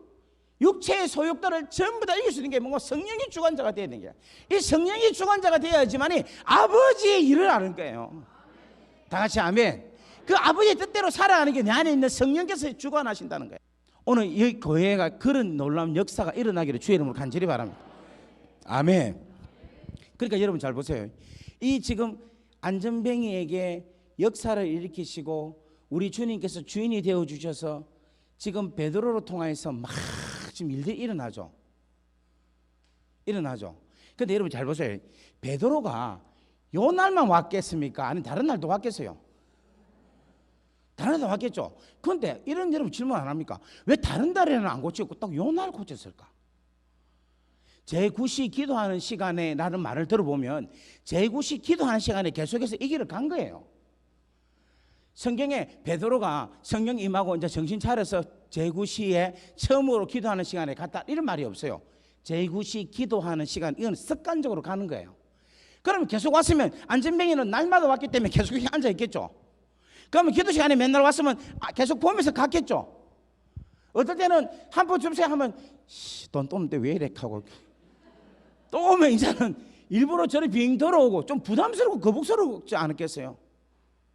육체의 소욕들을 전부 다 이길 수 있는 게 뭔가 성령이 주관자가 되어야 되는 거야. 이 성령이 주관자가 되어야지만이 아버지의 일을 하는 거예요. 다 같이 아멘. 그 아버지의 뜻대로 살아가는 게 내 안에 있는 성령께서 주관하신다는 거예요. 오늘 이 교회가 그런 놀라운 역사가 일어나기를 주의 이름으로 간절히 바랍니다. 아멘. 그러니까 여러분 잘 보세요. 이 지금 안전뱅이에게 역사를 일으키시고 우리 주님께서 주인이 되어 주셔서 지금 베드로로 통하여서 막 지금 일들이 일어나죠. 근데 여러분 잘 보세요. 베드로가 요 날만 왔겠습니까? 아니면 다른 날도 왔겠어요? 다른 날도 왔겠죠. 그런데 이런 여러분 질문 안 합니까? 왜 다른 날에는 안 고쳤고 딱 요 날 고쳤을까? 제9시 기도하는 시간에 라는 말을 들어보면 제9시 기도하는 시간에 계속해서 이 길을 간 거예요. 성경에 베드로가 성령 임하고 이제 정신 차려서 제9시에 처음으로 기도하는 시간에 갔다 이런 말이 없어요. 제9시 기도하는 시간, 이건 습관적으로 가는 거예요. 그러면 계속 왔으면 안전뱅이는 날마다 왔기 때문에 계속 앉아 있겠죠. 그러면 기도 시간에 맨날 왔으면 계속 보면서 갔겠죠. 어떨 때는 한 번 줍세 하면 돈 또는데 왜 이래 하고 또 오면 이제는 일부러 저리 빙 돌아오고 좀 부담스럽고 거북스럽지 않았겠어요?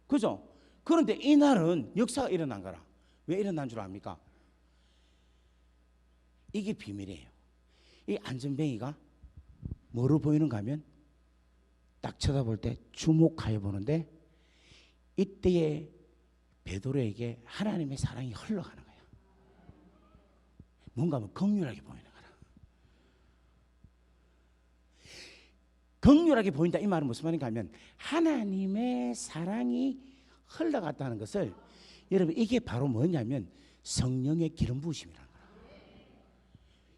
그죠? 그런데 이날은 역사가 일어난 거라. 왜 일어난 줄 압니까? 이게 비밀이에요. 이 안전뱅이가 뭐로 보이는가 하면 딱 쳐다볼 때 주목하여 보는데 이때에 베드로에게 하나님의 사랑이 흘러가는 거예요. 뭔가 긍휼하게 보이는 거라. 긍휼하게 보인다 이 말은 무슨 말인가 하면 하나님의 사랑이 흘러갔다는 것을 여러분 이게 바로 뭐냐면 성령의 기름 부으심이라는 거예요.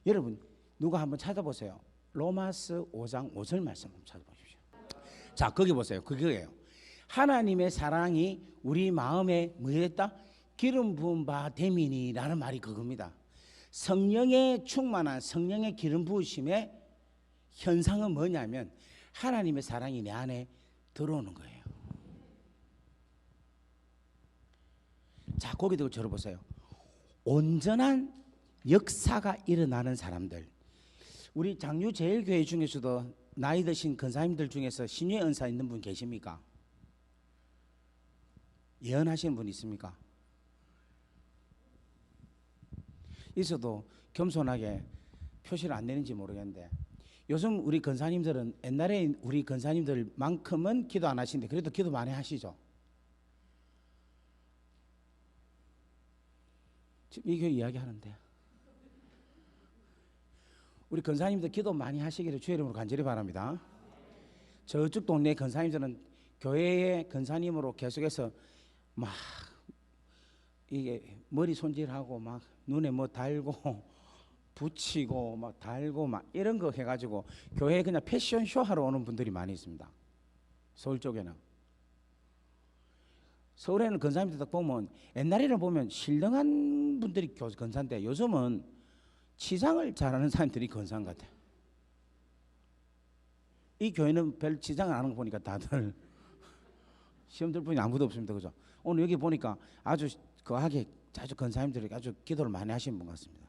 여러분 누가 한번 찾아보세요. 로마서 5장 5절 말씀 한번 찾아보십시오. 자 거기 보세요. 그거예요. 하나님의 사랑이 우리 마음에 뭐였다? 기름 부은 바 됨이니라는 말이 그겁니다. 성령의 충만한 성령의 기름 부으심의 현상은 뭐냐면 하나님의 사랑이 내 안에 들어오는 거예요. 자 거기도 들어보세요. 온전한 역사가 일어나는 사람들, 우리 장유제일교회 중에서도 나이 드신 권사님들 중에서 신유의 은사 있는 분 계십니까? 예언하시는 분 있습니까? 있어도 겸손하게 표시를 안 내는지 모르겠는데 요즘 우리 권사님들은 옛날에 우리 권사님들만큼은 기도 안 하시는데 그래도 기도 많이 하시죠? 지금 이 교회 이야기하는데 우리 권사님들 기도 많이 하시기를 주의 이름으로 간절히 바랍니다. 저쪽 동네 권사님들은 교회의 권사님으로 계속해서 막 이게 머리 손질하고 막 눈에 뭐 달고 붙이고 막 달고 막 이런 거 해가지고 교회에 그냥 패션쇼 하러 오는 분들이 많이 있습니다. 서울 쪽에는. 서울에는 권사님들 딱 보면 옛날에는 보면 신령한 분들이 권사인데 요즘은 치장을 잘하는 사람들이 권사인 것 같아요. 이 교회는 별 치장을 안 하는 거 보니까 다들 시험 들 분이 아무도 없습니다. 그죠? 오늘 여기 보니까 아주 거하게 아주 권사님들이 아주 기도를 많이 하시는 분 같습니다.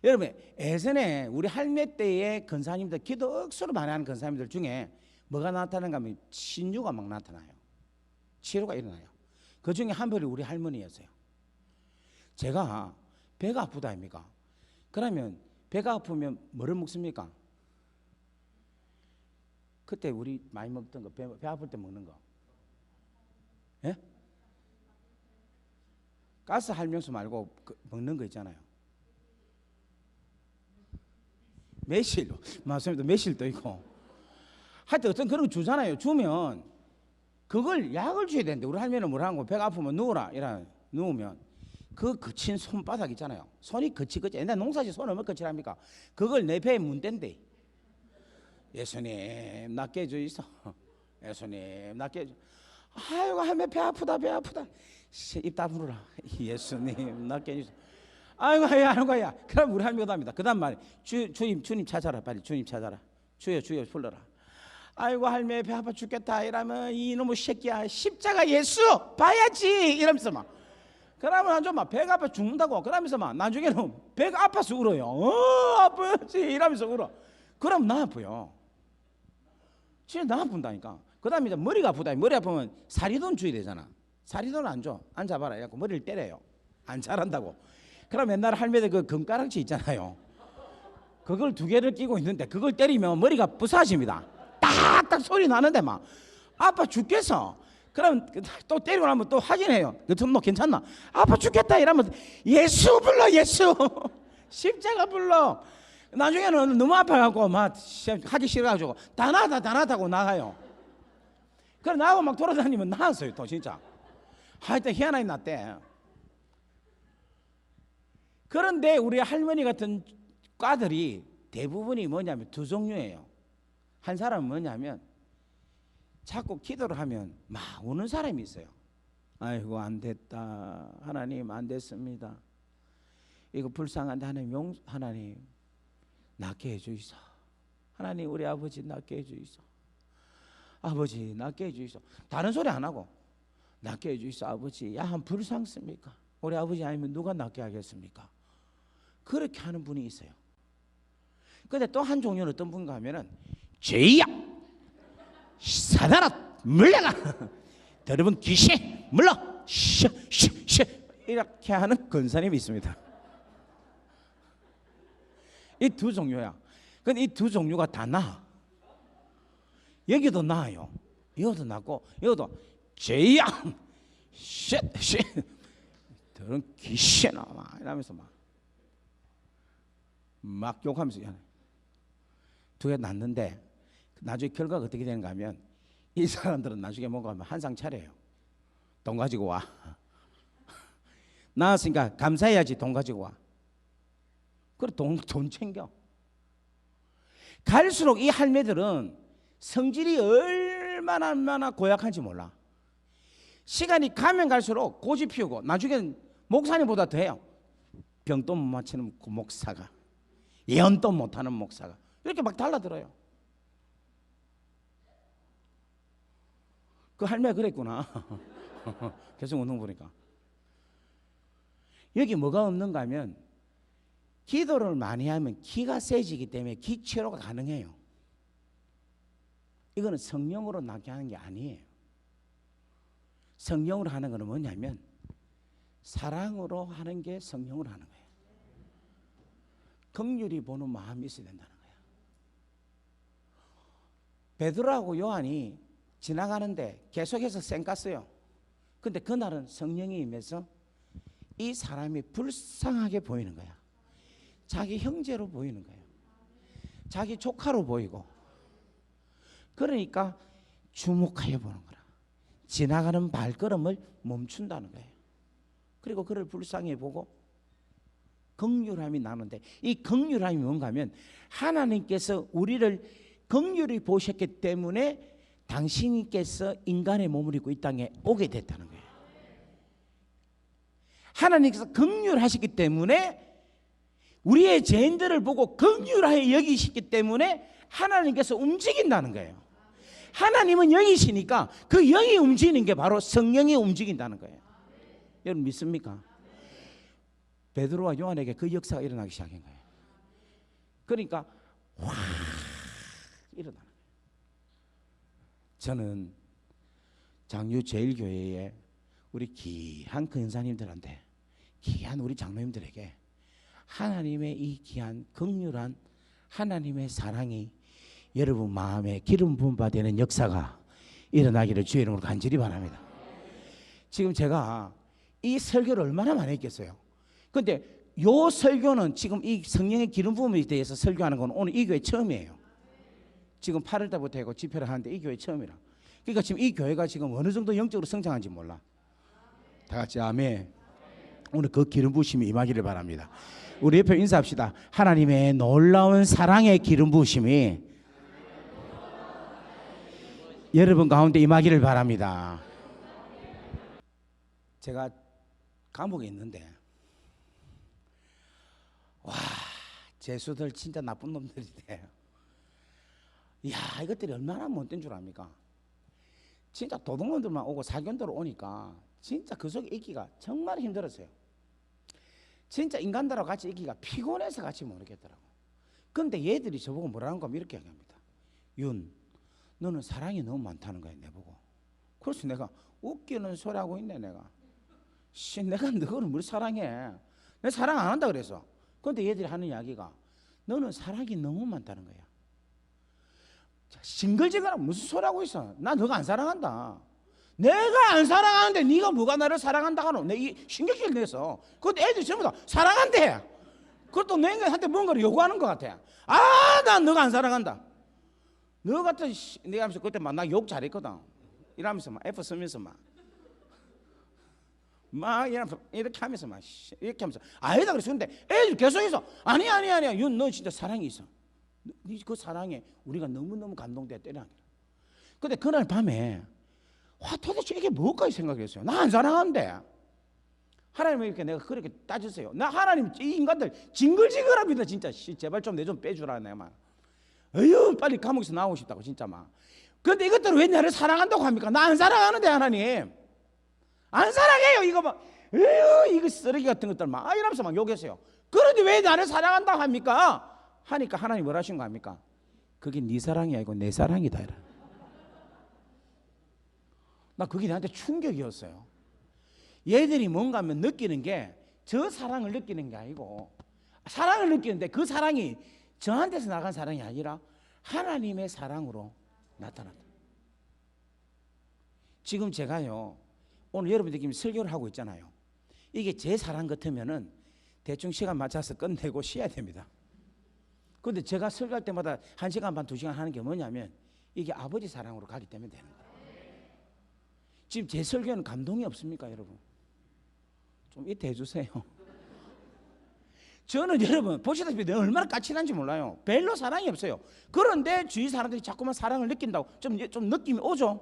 여러분 예전에 우리 할매 때의 권사님들 기도 억수로 많이 하는 권사님들 중에 뭐가 나타나는가 하면 신유가 막 나타나요. 치료가 일어나요. 그 중에 한 분이 우리 할머니였어요. 제가 배가 아프다 아닙니까? 그러면 배가 아프면 뭐를 먹습니까? 그때 우리 많이 먹던 거 배 아플 때 먹는 거. 예? 가스 할명수 말고 먹는 거 있잖아요. 매실, 맞습니다. 매실도 있고. 하여튼 어떤 그런 거 주잖아요. 주면 그걸 약을 줘야 되는데 우리 할머니는 뭐라 하고 배가 아프면 누워라 이라 누우면 그 거친 손바닥 있잖아요. 손이 거치거치. 옛날 농사지 손 얼마나 거칠합니까? 그걸 내 배에 문댄대. 예수님 낫게 해주이소. 예수님 낫게 해주. 아이고 할머니 배 아프다 배 아프다. 입 다물어라. 예수님 낫게 해주이소. 아이고 하는 거야. 그럼 우리 할머니가 합니다. 그 다음 말이 주님 찾아라. 빨리 주님 찾아라. 주여 불러라. 아이고 할매 배 아파 죽겠다 이러면 이놈의 새끼야 십자가 예수 봐야지 이러면서 막 그러면 한 좀 막 배가 아파 죽는다고. 그러면서 막 나중에는 배가 아파서 울어요. 아프지 이러면서 울어. 그럼 나 아파요. 진짜 나 아픈다니까. 그 다음에 이제 머리가 아프다. 머리 아프면 사리돈 줘야 되잖아. 사리돈 안 줘. 앉아봐라. 이래갖고 머리를 때려요. 안 자란다고. 그럼 옛날 할매들 그 금가락지 있잖아요. 그걸 2개를 끼고 있는데 그걸 때리면 머리가 부사집니다. 딱딱 소리 나는데 막 아파 죽겠어. 그럼 또 때리고 나면 또 확인해요. 너 괜찮나? 아파 죽겠다 이러면 예수 불러 예수. 십자가 불러. 나중에는 너무 아파갖고 막 하기 싫어가지고 다 나다고 나가요. 그래 나하고 막 돌아다니면 나았어요 또 진짜. 하여튼 희한하게 났대. 그런데 우리 할머니 같은 과들이 대부분이 뭐냐면 2 종류예요. 한 사람은 뭐냐면 자꾸 기도를 하면 막 우는 사람이 있어요. 아이고 안 됐다. 하나님 안 됐습니다. 이거 불쌍한데 하나님 낫게 해주이소. 하나님 우리 아버지 낫게 해주이소. 아버지 낫게 해주이소. 다른 소리 안 하고 낫게 해주이소. 아버지 야한 불쌍습니까? 우리 아버지 아니면 누가 낫게 하겠습니까? 그렇게 하는 분이 있어요. 근데 또 한 종류는 어떤 분가 하면은 죄야 사단아 물러가 여러분 귀신 물러 쉬 이렇게 하는 권사님이 있습니다. 이 2 종류야. 근데 이 2 종류가 다 나아. 여기도 나아요. 여기도 낫고 여기도 죄야 쉬 여러분 귀신아 막 이러면서 막 욕하면서 2개 났는데 나중에 결과가 어떻게 되는가 하면 이 사람들은 나중에 뭔가 하면 한상 차려요. 돈 가지고 와. 나왔으니까 감사해야지. 돈 가지고 와. 그래 돈 챙겨. 갈수록 이 할매들은 성질이 얼마나 고약한지 몰라. 시간이 가면 갈수록 고집 피우고 나중에는 목사님보다 더해요. 병도 못 맞히는 그 목사가, 예언도 못하는 목사가 이렇게 막 달라들어요. 그 할매가 그랬구나. 계속 웃는 거 보니까. 여기 뭐가 없는가 하면 기도를 많이 하면 기가 세지기 때문에 기치료가 가능해요. 이거는 성령으로 낫게 하는 게 아니에요. 성령으로 하는 거는 뭐냐면 사랑으로 하는 게 성령으로 하는 거예요. 긍휼히 보는 마음이 있어야 된다는 거예요. 베드로하고 요한이 지나가는데 계속해서 쌩깠어요. 근데 그날은 성령이 임해서 이 사람이 불쌍하게 보이는 거야. 자기 형제로 보이는 거예요. 자기 조카로 보이고. 그러니까 주목하여 보는 거라. 지나가는 발걸음을 멈춘다는 거예요. 그리고 그를 불쌍히 보고 긍휼함이 나는데 이 긍휼함이 뭔가 하면 하나님께서 우리를 긍휼히 보셨기 때문에 당신께서 인간의 몸을 입고 이 땅에 오게 됐다는 거예요. 하나님께서 긍휼하시기 때문에 우리의 죄인들을 보고 긍휼하게 여기시기 때문에 하나님께서 움직인다는 거예요. 하나님은 영이시니까 그 영이 움직이는 게 바로 성령이 움직인다는 거예요. 여러분 믿습니까? 베드로와 요한에게 그 역사가 일어나기 시작한 거예요. 그러니까 확 일어나는 거예요. 저는 장유 제일교회에 우리 귀한 권사님들한테, 귀한 우리 장로님들에게 하나님의 이 귀한 긍휼한 하나님의 사랑이 여러분 마음에 기름 부음 받는 역사가 일어나기를 주의 이름으로 간절히 바랍니다. 지금 제가 이 설교를 얼마나 많이 했겠어요. 근데 요 설교는 지금 이 성령의 기름 부음에 대해서 설교하는 건 오늘 이 교회 처음이에요. 지금 8월 달부터 하고 집회를 하는데 이 교회 처음이라. 그러니까 지금 이 교회가 지금 어느 정도 영적으로 성장한지 몰라. 다 같이 아멘. 오늘 그 기름 부으심이 임하기를 바랍니다. 우리 옆에 인사합시다. 하나님의 놀라운 사랑의 기름 부으심이 여러분 가운데 임하기를 바랍니다. 제가 감옥에 있는데 와, 죄수들 진짜 나쁜 놈들인데, 이야, 이것들이 얼마나 못된 줄 압니까? 진짜 도둑놈들만 오고 사견들 오니까 진짜 그 속에 있기가 정말 힘들었어요. 진짜 인간들하고 같이 있기가 피곤해서 같이 모르겠더라고. 근데 얘들이 저보고 뭐라는 거면 이렇게 얘기합니다. 윤, 너는 사랑이 너무 많다는 거야, 내보고. 그래서 내가 웃기는 소리 하고 있네, 내가. 내가 너를 뭘 사랑해? 내가 사랑 안 한다 그래서. 근데 얘들이 하는 이야기가 너는 사랑이 너무 많다는 거야. 싱글징글하고 무슨 소리 하고 있어? 나 너가 안 사랑한다. 내가 안 사랑하는데 네가 뭐가 나를 사랑한다 하노? 내 이 신경질 내서. 근데 애들이 전부 다 사랑한대. 그것도 내한테 뭔가를 요구하는 것 같아. 아, 난 너가 안 사랑한다. 너 같은 내가 하면서 그때 막 나 욕 잘했거든. 이러면서 막 F 쓰면서 막 이렇게 하면서 막 이렇게 하면서 아니다 그랬어. 근데 애들이 계속해서 아니야 윤, 너 진짜 사랑이 있어. 그 사랑에 우리가 너무너무 감동돼 때려. 근데 그날 밤에 와, 도대체 이게 뭘까 생각했어요. 나 안 사랑한대. 하나님은 이렇게 내가 그렇게 따졌어요. 나 하나님 이 인간들 징글징글합니다 진짜. 제발 좀 내 좀 빼주라 내가 막. 어휴, 빨리 감옥에서 나오고 싶다고 진짜 막. 그런데 이것들은 왜 나를 사랑한다고 합니까? 나 안 사랑하는데 하나님. 안 사랑해요 이거 막. 어휴, 이거 쓰레기 같은 것들 막 이러면서 막 욕했어요. 그런데 왜 나를 사랑한다고 합니까? 하니까 하나님 뭐라 하신 거 합니까? 그게 네 사랑이 아니고 내 사랑이다. 나 그게 나한테 충격이었어요. 얘들이 뭔가 하면 느끼는 게 저 사랑을 느끼는 게 아니고 사랑을 느끼는데 그 사랑이 저한테서 나간 사랑이 아니라 하나님의 사랑으로 나타났다. 지금 제가요 오늘 여러분들끼리 설교를 하고 있잖아요. 이게 제 사랑 같으면은 대충 시간 맞춰서 끝내고 쉬어야 됩니다. 그런데 제가 설교할 때마다 1시간 반 2시간 하는 게 뭐냐면 이게 아버지 사랑으로 가기 때문에 되는 거예요. 지금 제 설교는 감동이 없습니까 여러분? 좀 이따 해주세요. 저는 여러분 보시다시피 내가 얼마나 까칠한지 몰라요. 별로 사랑이 없어요. 그런데 주위 사람들이 자꾸만 사랑을 느낀다고 좀 느낌이 오죠.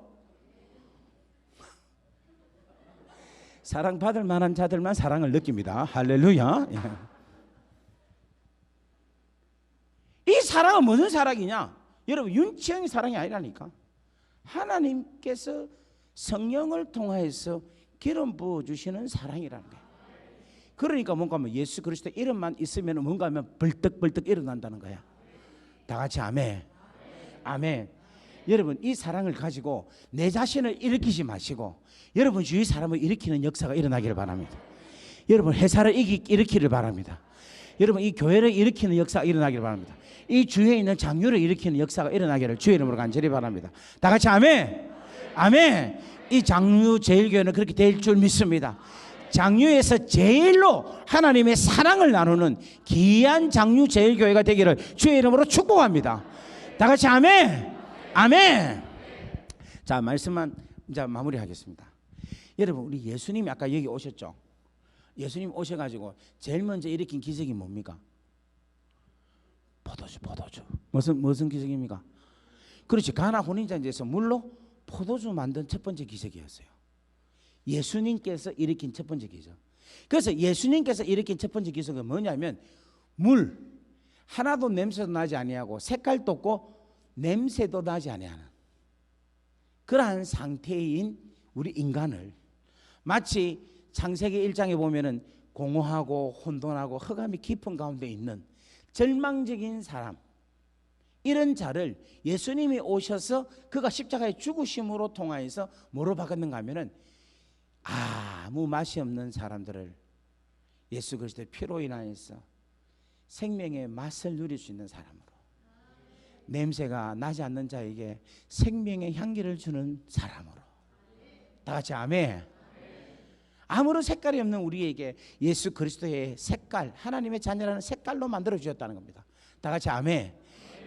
사랑받을 만한 자들만 사랑을 느낍니다. 할렐루야. 이 사랑은 무슨 사랑이냐? 여러분 윤치형의 사랑이 아니라니까. 하나님께서 성령을 통하여서 기름 부어주시는 사랑이라는 거예요. 그러니까 뭔가 하면 예수 그리스도 이름만 있으면 뭔가 하면 벌떡벌떡 일어난다는 거야. 다 같이 아멘. 아멘. 여러분 이 사랑을 가지고 내 자신을 일으키지 마시고 여러분 주위 사람을 일으키는 역사가 일어나기를 바랍니다. 여러분 회사를 일으키기를 바랍니다. 여러분 이 교회를 일으키는 역사가 일어나기를 바랍니다. 이 주위에 있는 장유를 일으키는 역사가 일어나기를 주의 이름으로 간절히 바랍니다. 다 같이 아멘. 아멘. 이 장유 제일교회는 그렇게 될 줄 믿습니다. 장유에서 제일로 하나님의 사랑을 나누는 귀한 장유 제일교회가 되기를 주의 이름으로 축복합니다. 다 같이 아멘. 아멘. 자, 말씀만 이제 마무리하겠습니다. 여러분 우리 예수님이 아까 여기 오셨죠. 예수님 오셔가지고 제일 먼저 일으킨 기적이 뭡니까? 포도주. 무슨 기적입니까? 그렇지. 가나 혼인잔치에서 물로 포도주 만든 첫 번째 기적이었어요. 예수님께서 일으킨 첫 번째 기적. 그래서 예수님께서 일으킨 첫 번째 기적은 뭐냐면 물 하나도 냄새도 나지 아니하고 색깔도 없고 냄새도 나지 아니하는 그러한 상태인 우리 인간을 마치 창세기 1장에 보면은 공허하고 혼돈하고 흑암이 깊은 가운데 있는 절망적인 사람, 이런 자를 예수님이 오셔서 그가 십자가에 죽으심으로 통하여서 뭐로 바꿨는가 하면은 아무 맛이 없는 사람들을 예수 그리스도의 피로 인하여서 생명의 맛을 누릴 수 있는 사람으로, 냄새가 나지 않는 자에게 생명의 향기를 주는 사람으로. 다 같이 아멘. 아무런 색깔이 없는 우리에게 예수 그리스도의 색깔, 하나님의 자녀라는 색깔로 만들어 주셨다는 겁니다. 다 같이 아멘.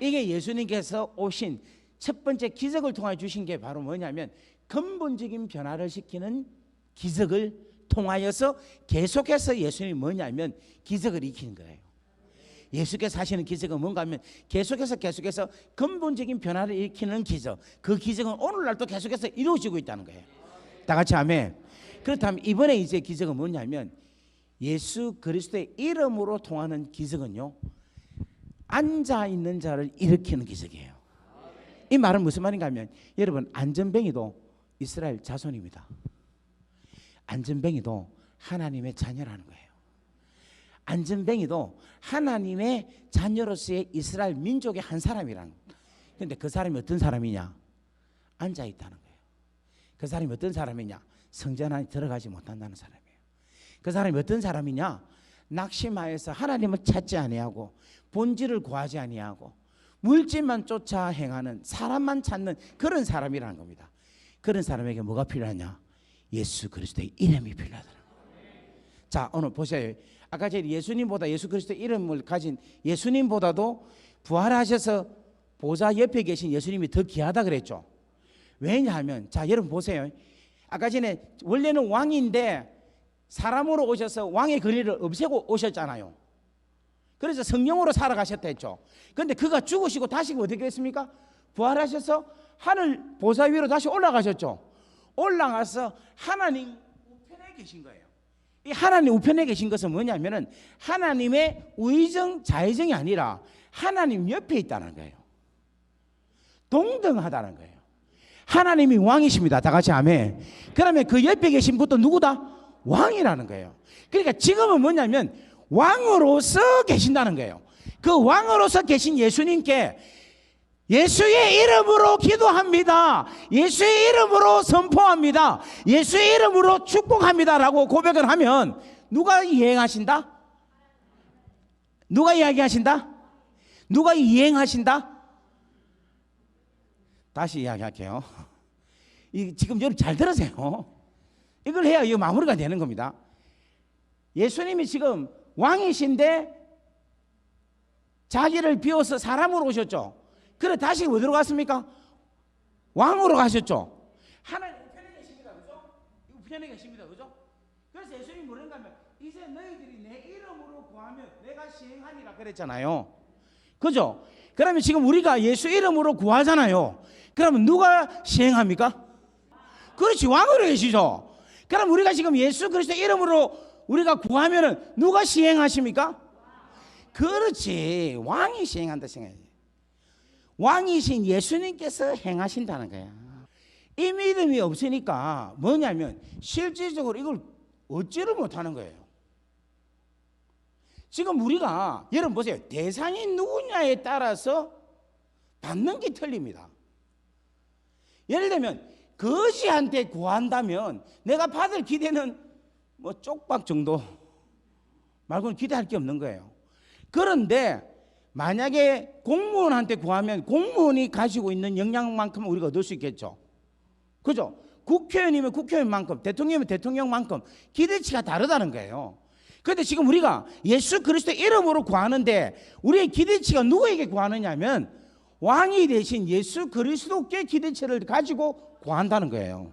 이게 예수님께서 오신 첫 번째 기적을 통해 주신 게 바로 뭐냐면 근본적인 변화를 시키는 기적을 통하여서 계속해서 예수님이 뭐냐면 기적을 일으키는 거예요. 예수께서 하시는 기적은 뭔가 하면 계속해서 근본적인 변화를 일으키는 기적, 그 기적은 오늘날도 계속해서 이루어지고 있다는 거예요. 다 같이 아멘. 그렇다면 이번에 이제 기적은 뭐냐면 예수 그리스도의 이름으로 통하는 기적은요, 앉아있는 자를 일으키는 기적이에요. 이 말은 무슨 말인가 하면 여러분 안전뱅이도 이스라엘 자손입니다. 안전뱅이도 하나님의 자녀라는 거예요. 안전뱅이도 하나님의 자녀로서의 이스라엘 민족의 한 사람이라는 거예요. 그런데 그 사람이 어떤 사람이냐? 앉아 있다는 거예요. 그 사람이 어떤 사람이냐? 성전 안에 들어가지 못한다는 사람이에요. 그 사람이 어떤 사람이냐? 낙심하여서 하나님을 찾지 아니하고 본질을 구하지 아니하고 물질만 쫓아 행하는, 사람만 찾는 그런 사람이라는 겁니다. 그런 사람에게 뭐가 필요하냐? 예수 그리스도의 이름이 필요하다는 거예요. 자, 오늘 보세요. 아까 제가 예수님보다, 예수 그리스도의 이름을 가진 예수님보다도 부활하셔서 보좌 옆에 계신 예수님이 더 귀하다 그랬죠. 왜냐하면, 자, 여러분 보세요. 아까 전에 원래는 왕인데 사람으로 오셔서 왕의 권위를 없애고 오셨잖아요. 그래서 성령으로 살아가셨다 했죠. 그런데 그가 죽으시고 다시 어떻게 됐습니까? 부활하셔서 하늘 보좌 위로 다시 올라가셨죠. 올라가서 하나님 우편에 계신 거예요. 이 하나님 우편에 계신 것은 뭐냐면은 하나님의 우의정 좌의정이 아니라 하나님 옆에 있다는 거예요. 동등하다는 거예요. 하나님이 왕이십니다. 다 같이 아멘. 그러면 그 옆에 계신 분도 누구다? 왕이라는 거예요. 그러니까 지금은 뭐냐면 왕으로서 계신다는 거예요. 그 왕으로서 계신 예수님께 예수의 이름으로 기도합니다. 예수의 이름으로 선포합니다. 예수의 이름으로 축복합니다라고 고백을 하면 누가 이행하신다? 누가 이야기하신다? 누가 이행하신다? 다시 이야기할게요. 지금 여러분 잘 들으세요. 이걸 해야 이 마무리가 되는 겁니다. 예수님이 지금 왕이신데 자기를 비워서 사람으로 오셨죠. 그래 다시 어디로 갔습니까? 왕으로 가셨죠. 하나님 우편에 계십니다. 그죠? 우편에 계십니다. 그죠? 그래서 예수님이 뭐라는가 하면 이제 너희들이 내 이름으로 구하면 내가 시행하리라 그랬잖아요. 그죠? 그러면 지금 우리가 예수 이름으로 구하잖아요. 그러면 누가 시행합니까? 그렇지, 왕으로 계시죠. 그럼 우리가 지금 예수 그리스도 이름으로 우리가 구하면은 누가 시행하십니까? 그렇지, 왕이 시행한다 생각해야지. 왕이신 예수님께서 행하신다는 거야. 이 믿음이 없으니까 뭐냐면 실질적으로 이걸 얻지를 못하는 거예요. 지금 우리가 여러분 보세요. 대상이 누구냐에 따라서 받는 게 틀립니다. 예를 들면 거지한테 구한다면 내가 받을 기대는 뭐 쪽박 정도 말고는 기대할 게 없는 거예요. 그런데 만약에 공무원한테 구하면 공무원이 가지고 있는 역량만큼 우리가 얻을 수 있겠죠. 그죠? 국회의원이면 국회의원만큼, 대통령이면 대통령만큼 기대치가 다르다는 거예요. 그런데 지금 우리가 예수 그리스도 이름으로 구하는데 우리의 기대치가 누구에게 구하느냐면 왕이 되신 예수 그리스도께 기대치를 가지고 구한다는 거예요.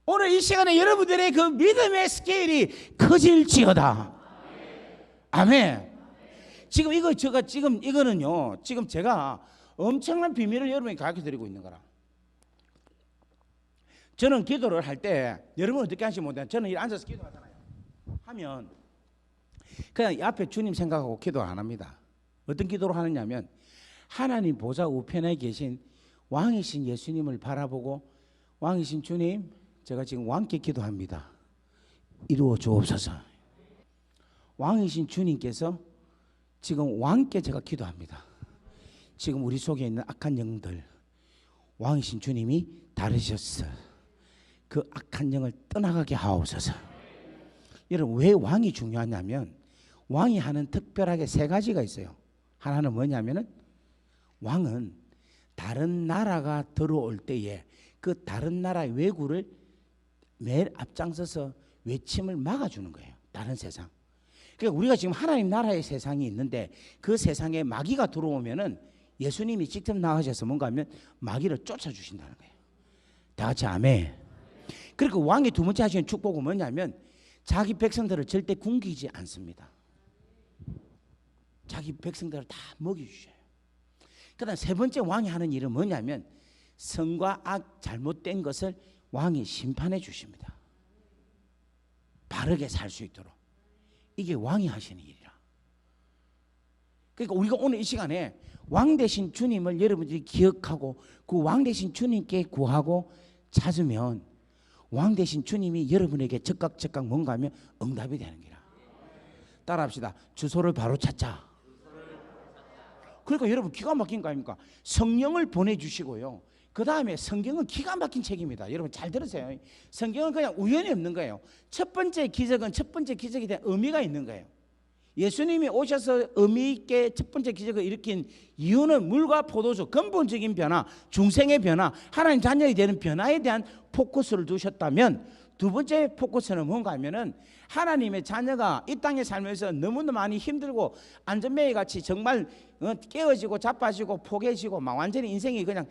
오늘 이 시간에 여러분들의 그 믿음의 스케일이 커질지어다. 아멘. 지금 이거는요. 지금 제가 엄청난 비밀을 여러분에게 가르쳐 드리고 있는 거라. 저는 기도를 할 때 여러분 어떻게 하시면 못해요. 저는 이 앉아서 기도하잖아요. 하면 그냥 앞에 주님 생각하고 기도 안 합니다. 어떤 기도를 하느냐면 하나님 보좌 우편에 계신 왕이신 예수님을 바라보고 왕이신 주님, 제가 지금 왕께 기도합니다. 이루어 주옵소서. 왕이신 주님께서 지금 왕께 제가 기도합니다. 지금 우리 속에 있는 악한 영들 왕이신 주님이 다루셨어. 그 악한 영을 떠나가게 하옵소서. 여러분 왜 왕이 중요하냐면 왕이 하는 특별하게 세 가지가 있어요. 하나는 뭐냐면은 왕은 다른 나라가 들어올 때에 그 다른 나라의 왜구를 매일 앞장서서 외침을 막아주는 거예요. 다른 세상. 그러니까 우리가 지금 하나님 나라의 세상이 있는데 그 세상에 마귀가 들어오면은 예수님이 직접 나가셔서 뭔가 하면 마귀를 쫓아주신다는 거예요. 다 같이 아멘. 그리고 왕이 두 번째 하시는 축복은 뭐냐면 자기 백성들을 절대 굶기지 않습니다. 자기 백성들을 다 먹여주셔요. 그 다음 세 번째 왕이 하는 일은 뭐냐면 선과 악 잘못된 것을 왕이 심판해 주십니다. 바르게 살 수 있도록. 이게 왕이 하시는 일이라. 그러니까 우리가 오늘 이 시간에 왕 되신 주님을 여러분들이 기억하고 그 왕 되신 주님께 구하고 찾으면 왕 되신 주님이 여러분에게 즉각 뭔가 하면 응답이 되는 거라. 따라합시다. 주소를 바로 찾자. 그러니까 여러분 기가 막힌 거 아닙니까? 성령을 보내주시고요. 그 다음에 성경은 기가 막힌 책입니다. 여러분 잘 들으세요. 성경은 그냥 우연히 없는 거예요. 첫 번째 기적은 첫 번째 기적에 대한 의미가 있는 거예요. 예수님이 오셔서 의미 있게 첫 번째 기적을 일으킨 이유는 물과 포도주, 근본적인 변화, 중생의 변화, 하나님 자녀이 되는 변화에 대한 포커스를 두셨다면, 두 번째 포커스는 뭔가 하면은 하나님의 자녀가 이 땅에 살면서 너무나 많이 힘들고 안전매일 같이 정말 깨어지고 자빠지고 포개지고 막 완전히 인생이 그냥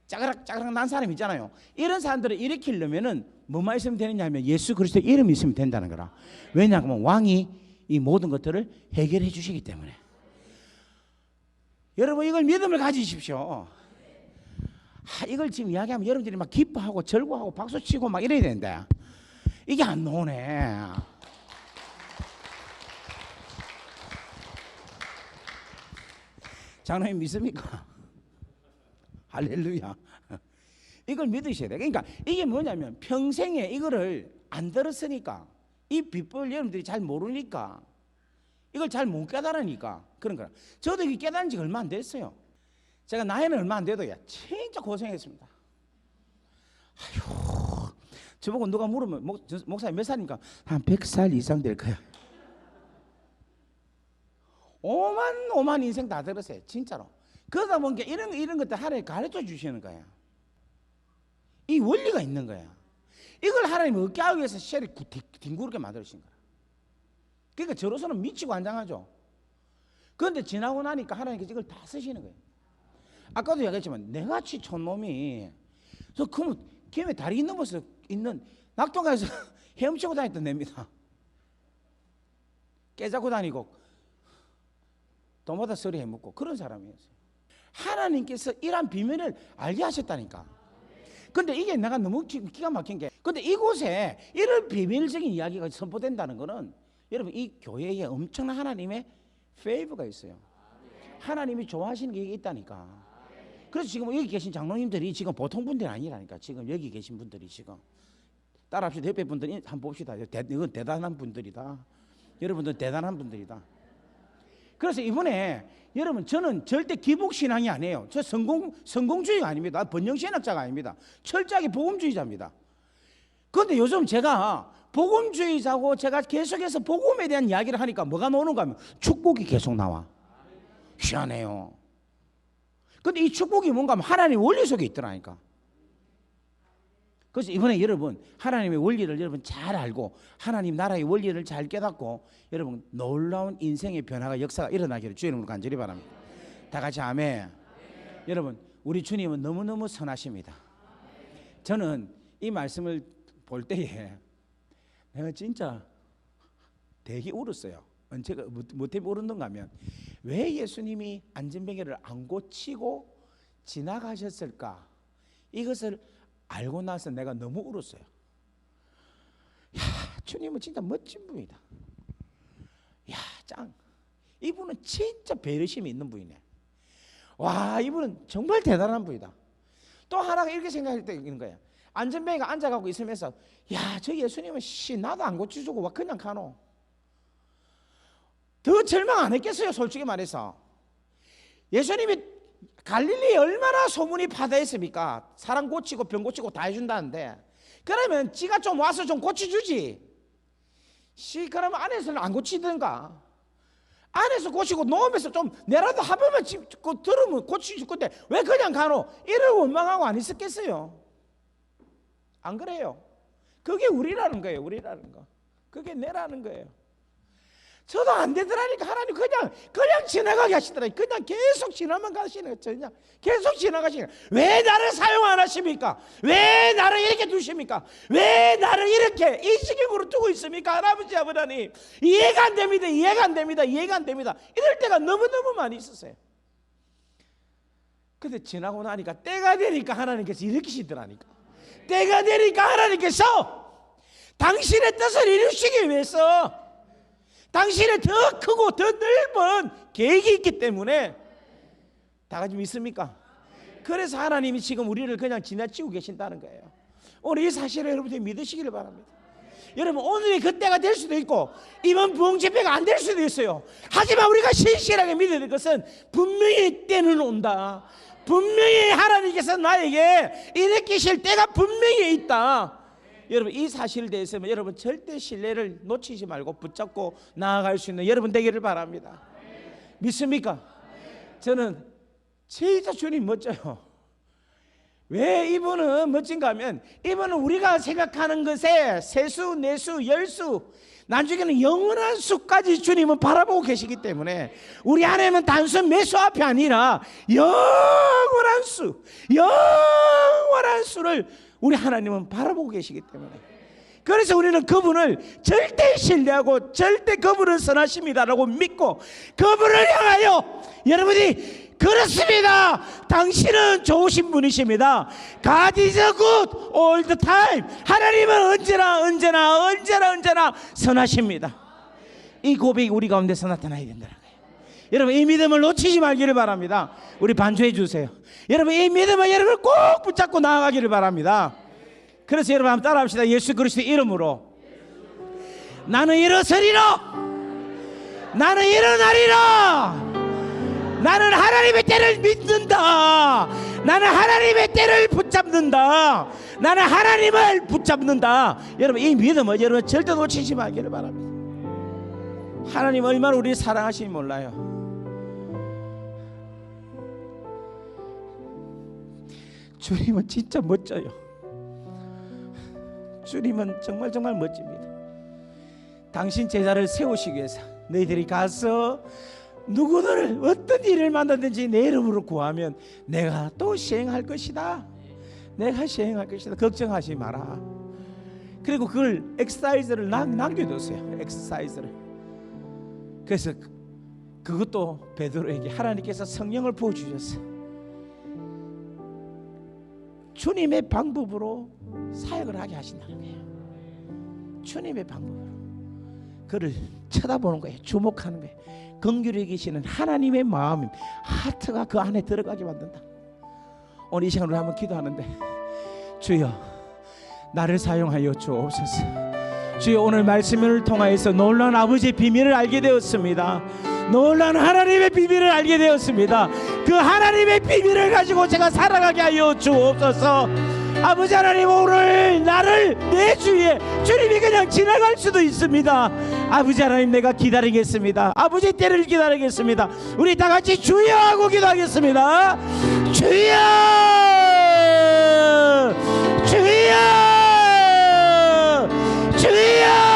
짜그락 난 사람 있잖아요. 이런 사람들을 일으키려면은 뭐만 있으면 되느냐 하면 예수 그리스도의 이름이 있으면 된다는 거라. 왜냐하면 왕이 이 모든 것들을 해결해 주시기 때문에. 여러분 이걸 믿음을 가지십시오. 이걸 지금 이야기하면 여러분들이 막 기뻐하고 절구하고 박수치고 막 이래야 되는데 이게 안 나오네. 장로님 믿습니까? 할렐루야. 이걸 믿으셔야 돼. 그러니까 이게 뭐냐면 평생에 이거를 안 들었으니까, 이 비법을 여러분들이 잘 모르니까, 이걸 잘 못 깨달으니까 그런 거라. 저도 이게 깨달은 지가 얼마 안 됐어요. 제가 나이는 얼마 안 돼도 진짜 고생했습니다. 아휴, 저보고 누가 물으면 목사님 몇 살입니까? 한 100살 이상 될 거야. 오만 인생 다 들었어요. 진짜로. 그러다 보니까 이런 것들 하나님 가르쳐 주시는 거야. 이 원리가 있는 거야. 이걸 하나님 얻게 하기 위해서 시절이 뒹구르게 만들어주신 거야. 그러니까 저로서는 미치고 환장하죠. 그런데 지나고 나니까 하나님께서 이걸 다 쓰시는 거예요. 아까도 얘기했지만 내같이 촌놈이 저 김에 다리 넘어서 있는 낙동강에서 헤엄치고 다녔던 냅니다. 깨잡고 다니고 도마다 서리 해먹고 그런 사람이었어요. 하나님께서 이런 비밀을 알게 하셨다니까. 근데 이게 내가 너무 기가 막힌 게, 근데 이곳에 이런 비밀적인 이야기가 선포된다는 거는 여러분 이 교회에 엄청난 하나님의 페이버가 있어요. 하나님이 좋아하시는 게 있다니까. 그래서 지금 여기 계신 장로님들이 지금 보통 분들이 아니라니까. 지금 여기 계신 분들이 지금 따라합시다. 옆에 분들이 한번 봅시다. 이건 대단한 분들이다. 여러분들 대단한 분들이다. 그래서 이번에 여러분 저는 절대 기복신앙이 아니에요. 저 성공주의가 아닙니다. 번영신학자가 아닙니다. 철저하게 복음주의자입니다. 그런데 요즘 제가 복음주의자고 제가 계속해서 복음에 대한 이야기를 하니까 뭐가 나오는가 하면 축복이 계속 나와. 희한해요. 근데 이 축복이 뭔가 하면 하나님의 원리 속에 있더라니까. 그래서 이번에 여러분 하나님의 원리를 여러분 잘 알고 하나님 나라의 원리를 잘 깨닫고 여러분 놀라운 인생의 변화가 역사가 일어나기를 주의 이름으로 간절히 바랍니다. 다 같이 아멘. 여러분 우리 주님은 너무너무 선하십니다. 저는 이 말씀을 볼 때에 내가 진짜 되게 울었어요. 제가 뭐 때문에 울었는가 하면 왜 예수님이 안전뱅이를 안 고치고 지나가셨을까? 이것을 알고 나서 내가 너무 울었어요. 야, 주님은 진짜 멋진 분이다. 야, 짱. 이분은 진짜 배려심이 있는 분이네. 와, 이분은 정말 대단한 분이다. 또 하나가 이렇게 생각할 때 있는 거야. 안전뱅이가 앉아가고 있으면서 야, 저 예수님은 나도 안 고쳐주고 와 그냥 가노. 더 절망 안 했겠어요, 솔직히 말해서. 예수님이 갈릴리에 얼마나 소문이 파다했습니까? 사람 고치고 병 고치고 다 해준다는데, 그러면 지가 좀 와서 좀 고쳐주지. 그러면 안에서는 안 고치든가. 안에서 고치고 놓으면서 좀 내라도 한 번만 들으면 고쳐줄 건데 왜 그냥 가노? 이를 원망하고 안 있었겠어요? 안 그래요? 그게 우리라는 거예요. 우리라는 거. 그게 내라는 거예요. 저도 안 되더라니까 하나님 그냥 지나가게 하시더라고요. 그냥 계속 지나만 가시는 거예요. 그냥 계속 지나가시는 거예요. 왜 나를 사용 안 하십니까? 왜 나를 이렇게 두십니까? 왜 나를 이렇게 이 지경으로 두고 있습니까? 할아버지 아버님 이해가 안 됩니다. 이해가 안 됩니다. 이해가 안 됩니다. 이럴 때가 너무너무 많이 있었어요. 근데 지나고 나니까 때가 되니까 하나님께서 일으키시더라니까. 때가 되니까 하나님께서 당신의 뜻을 이루시기 위해서 당신의 더 크고 더 넓은 계획이 있기 때문에 다 같이 믿습니까? 그래서 하나님이 지금 우리를 그냥 지나치고 계신다는 거예요. 오늘 이 사실을 여러분들이 믿으시기를 바랍니다. 여러분, 오늘이 그때가 될 수도 있고 이번 부흥 집회가 안 될 수도 있어요. 하지만 우리가 신실하게 믿어야 될 것은 분명히 때는 온다. 분명히 하나님께서 나에게 일으키실 때가 분명히 있다. 여러분, 이 사실에 대해서 여러분 절대 신뢰를 놓치지 말고 붙잡고 나아갈 수 있는 여러분 되기를 바랍니다. 믿습니까? 저는 진짜 주님 멋져요. 왜 이분은 멋진가 하면 이분은 우리가 생각하는 것에 세수, 내수, 열수, 나중에는 영원한 수까지 주님은 바라보고 계시기 때문에 우리 안에는 단순 매수 앞이 아니라 영원한 수, 영원한 수를 우리 하나님은 바라보고 계시기 때문에, 그래서 우리는 그분을 절대 신뢰하고 절대 그분을 선하십니다라고 믿고 그분을 향하여 여러분이 그렇습니다. 당신은 좋으신 분이십니다. God is good all the time. 하나님은 언제나 선하십니다. 이 고백이 우리 가운데서 나타나야 된다는 거예요. 여러분, 이 믿음을 놓치지 말기를 바랍니다. 우리 반주해 주세요. 여러분, 이 믿음을 여러분 꼭 붙잡고 나아가기를 바랍니다. 그래서 여러분 한번 따라합시다. 예수 그리스도의 이름으로 나는 일어서리라. 나는 일어나리라. 나는 하나님의 때를 믿는다. 나는 하나님의 때를 붙잡는다. 나는 하나님을 붙잡는다. 여러분, 이 믿음을 여러분 절대 놓치지 말기를 바랍니다. 하나님 얼마나 우리를 사랑하시는지 몰라요. 주님은 진짜 멋져요. 주님은 정말 멋집니다. 당신 제자를 세우시기 위해서 너희들이 가서 누구를 어떤 일을 만나든지 내 이름으로 구하면 내가 또 시행할 것이다. 내가 시행할 것이다. 걱정하지 마라. 그리고 그걸 엑서사이즈를 남겨뒀어요. 엑서사이즈를. 그래서 그것도 베드로에게 하나님께서 성령을 부어주셨어요. 주님의 방법으로 사역을 하게 하신다는 거예요. 주님의 방법으로 그를 쳐다보는 거예요. 주목하는 거예요. 긍휼히 계시는 하나님의 마음, 하트가 그 안에 들어가게 만든다. 오늘 이 시간으로 한번 기도하는데, 주여 나를 사용하여 주옵소서. 주여, 오늘 말씀을 통하여서 놀라운 아버지의 비밀을 알게 되었습니다. 놀라운 하나님의 비밀을 알게 되었습니다. 그 하나님의 비밀을 가지고 제가 살아가게 하여 주옵소서. 아버지 하나님, 오늘 나를 내 주위에 주님이 그냥 지나갈 수도 있습니다. 아버지 하나님, 내가 기다리겠습니다. 아버지 때를 기다리겠습니다. 우리 다 같이 주여 하고 기도하겠습니다. 주여, 주여, 주여.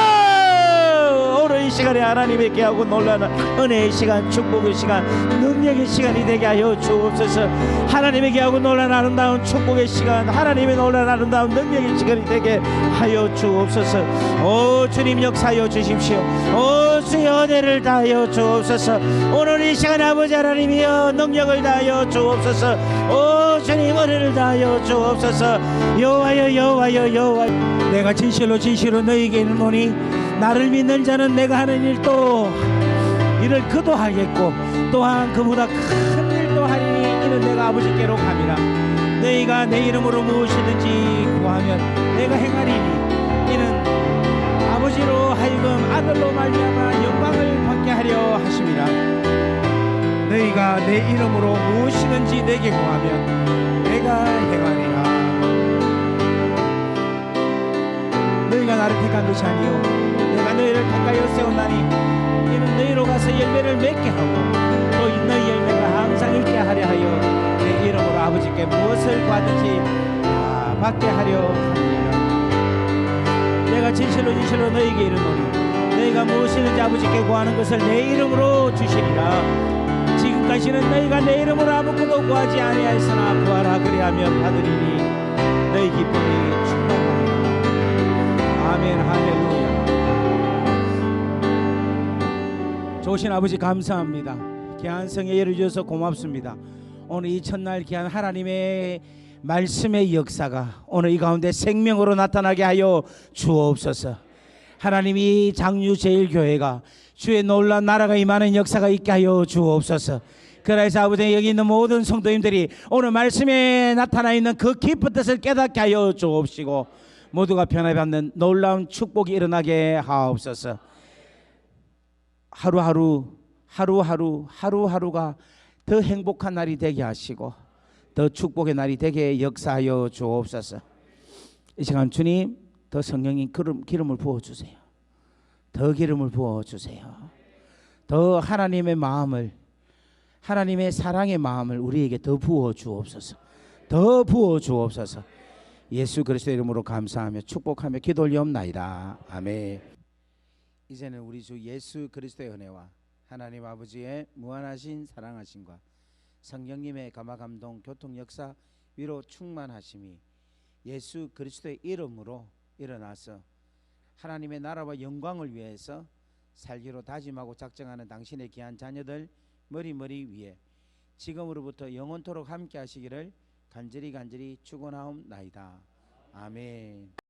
오늘 이 시간에 하나님에게 하고 놀라는 은혜의 시간, 축복의 시간, 능력의 시간이 되게 하여 주옵소서. 하나님에게 하고 놀라는 아름다운 축복의 시간, 하나님의 놀라는 아름다운 능력의 시간이 되게 하여 주옵소서. 오 주님, 역사하여 주십시오. 오 주의 은혜를 다하여 주옵소서. 오늘 이 시간에 아버지 하나님이여 능력을 다하여 주옵소서. 오 주님, 은혜를 다하여 주옵소서. 여호와여, 내가 진실로 너희에게 이르노니 나를 믿는 자는 내가 하는 일도 이를 그도 하겠고 또한 그보다 큰 일도 하리니 이는 내가 아버지께로 감이라. 너희가 내 이름으로 무엇이든지 구하면 내가 행하리니 이는 아버지로 하여금 아들로 말미암아 영광을 받게 하려 하심이라. 너희가 내 이름으로 무엇이든지 내게 구하면 내가 행하리라. 너희가 나를 택한 것이 아니요 내가 너희를 가까이에 세웠나니 이는 너희로 가서 열매를 맺게 하고 또 너희 열매가 항상 있게 하려 하여 내 이름으로 아버지께 무엇을 받든지 다 받게 하려 합니다. 내가 진실로 너희에게 이르노니 너희가 무엇이든지 아버지께 구하는 것을 내 이름으로 주시리라. 지금까지는 너희가 내 이름으로 아무것도 구하지 아니하였으나 구하라 그리하면 받으리니 너희 기쁨이 충만하리라. 아멘. 할렐루야. 좋으신 아버지 감사합니다. 귀한 성에 예를 주셔서 고맙습니다. 오늘 이 첫날 귀한 하나님의 말씀의 역사가 오늘 이 가운데 생명으로 나타나게 하여 주옵소서. 하나님이 장유제일교회가 주의 놀라운 나라가 임하는 역사가 있게 하여 주옵소서. 그래서 아버지 여기 있는 모든 성도님들이 오늘 말씀에 나타나 있는 그 깊은 뜻을 깨닫게 하여 주옵시고 모두가 변화받는 놀라운 축복이 일어나게 하옵소서. 하루하루가 더 행복한 날이 되게 하시고 더 축복의 날이 되게 역사하여 주옵소서. 이 시간 주님 더 성령님 기름을 부어주세요. 더 기름을 부어주세요. 더 하나님의 마음을, 하나님의 사랑의 마음을 우리에게 더 부어주옵소서. 더 부어주옵소서. 예수 그리스도의 이름으로 감사하며 축복하며 기도 올리옵나이다. 아멘. 이제는 우리 주 예수 그리스도의 은혜와 하나님 아버지의 무한하신 사랑하심과 성령님의 감화감동 교통 역사 위로 충만하심이 예수 그리스도의 이름으로 일어나서 하나님의 나라와 영광을 위해서 살기로 다짐하고 작정하는 당신의 귀한 자녀들 머리 위에 지금으로부터 영원토록 함께 하시기를 간절히 축원하옵나이다. 아멘.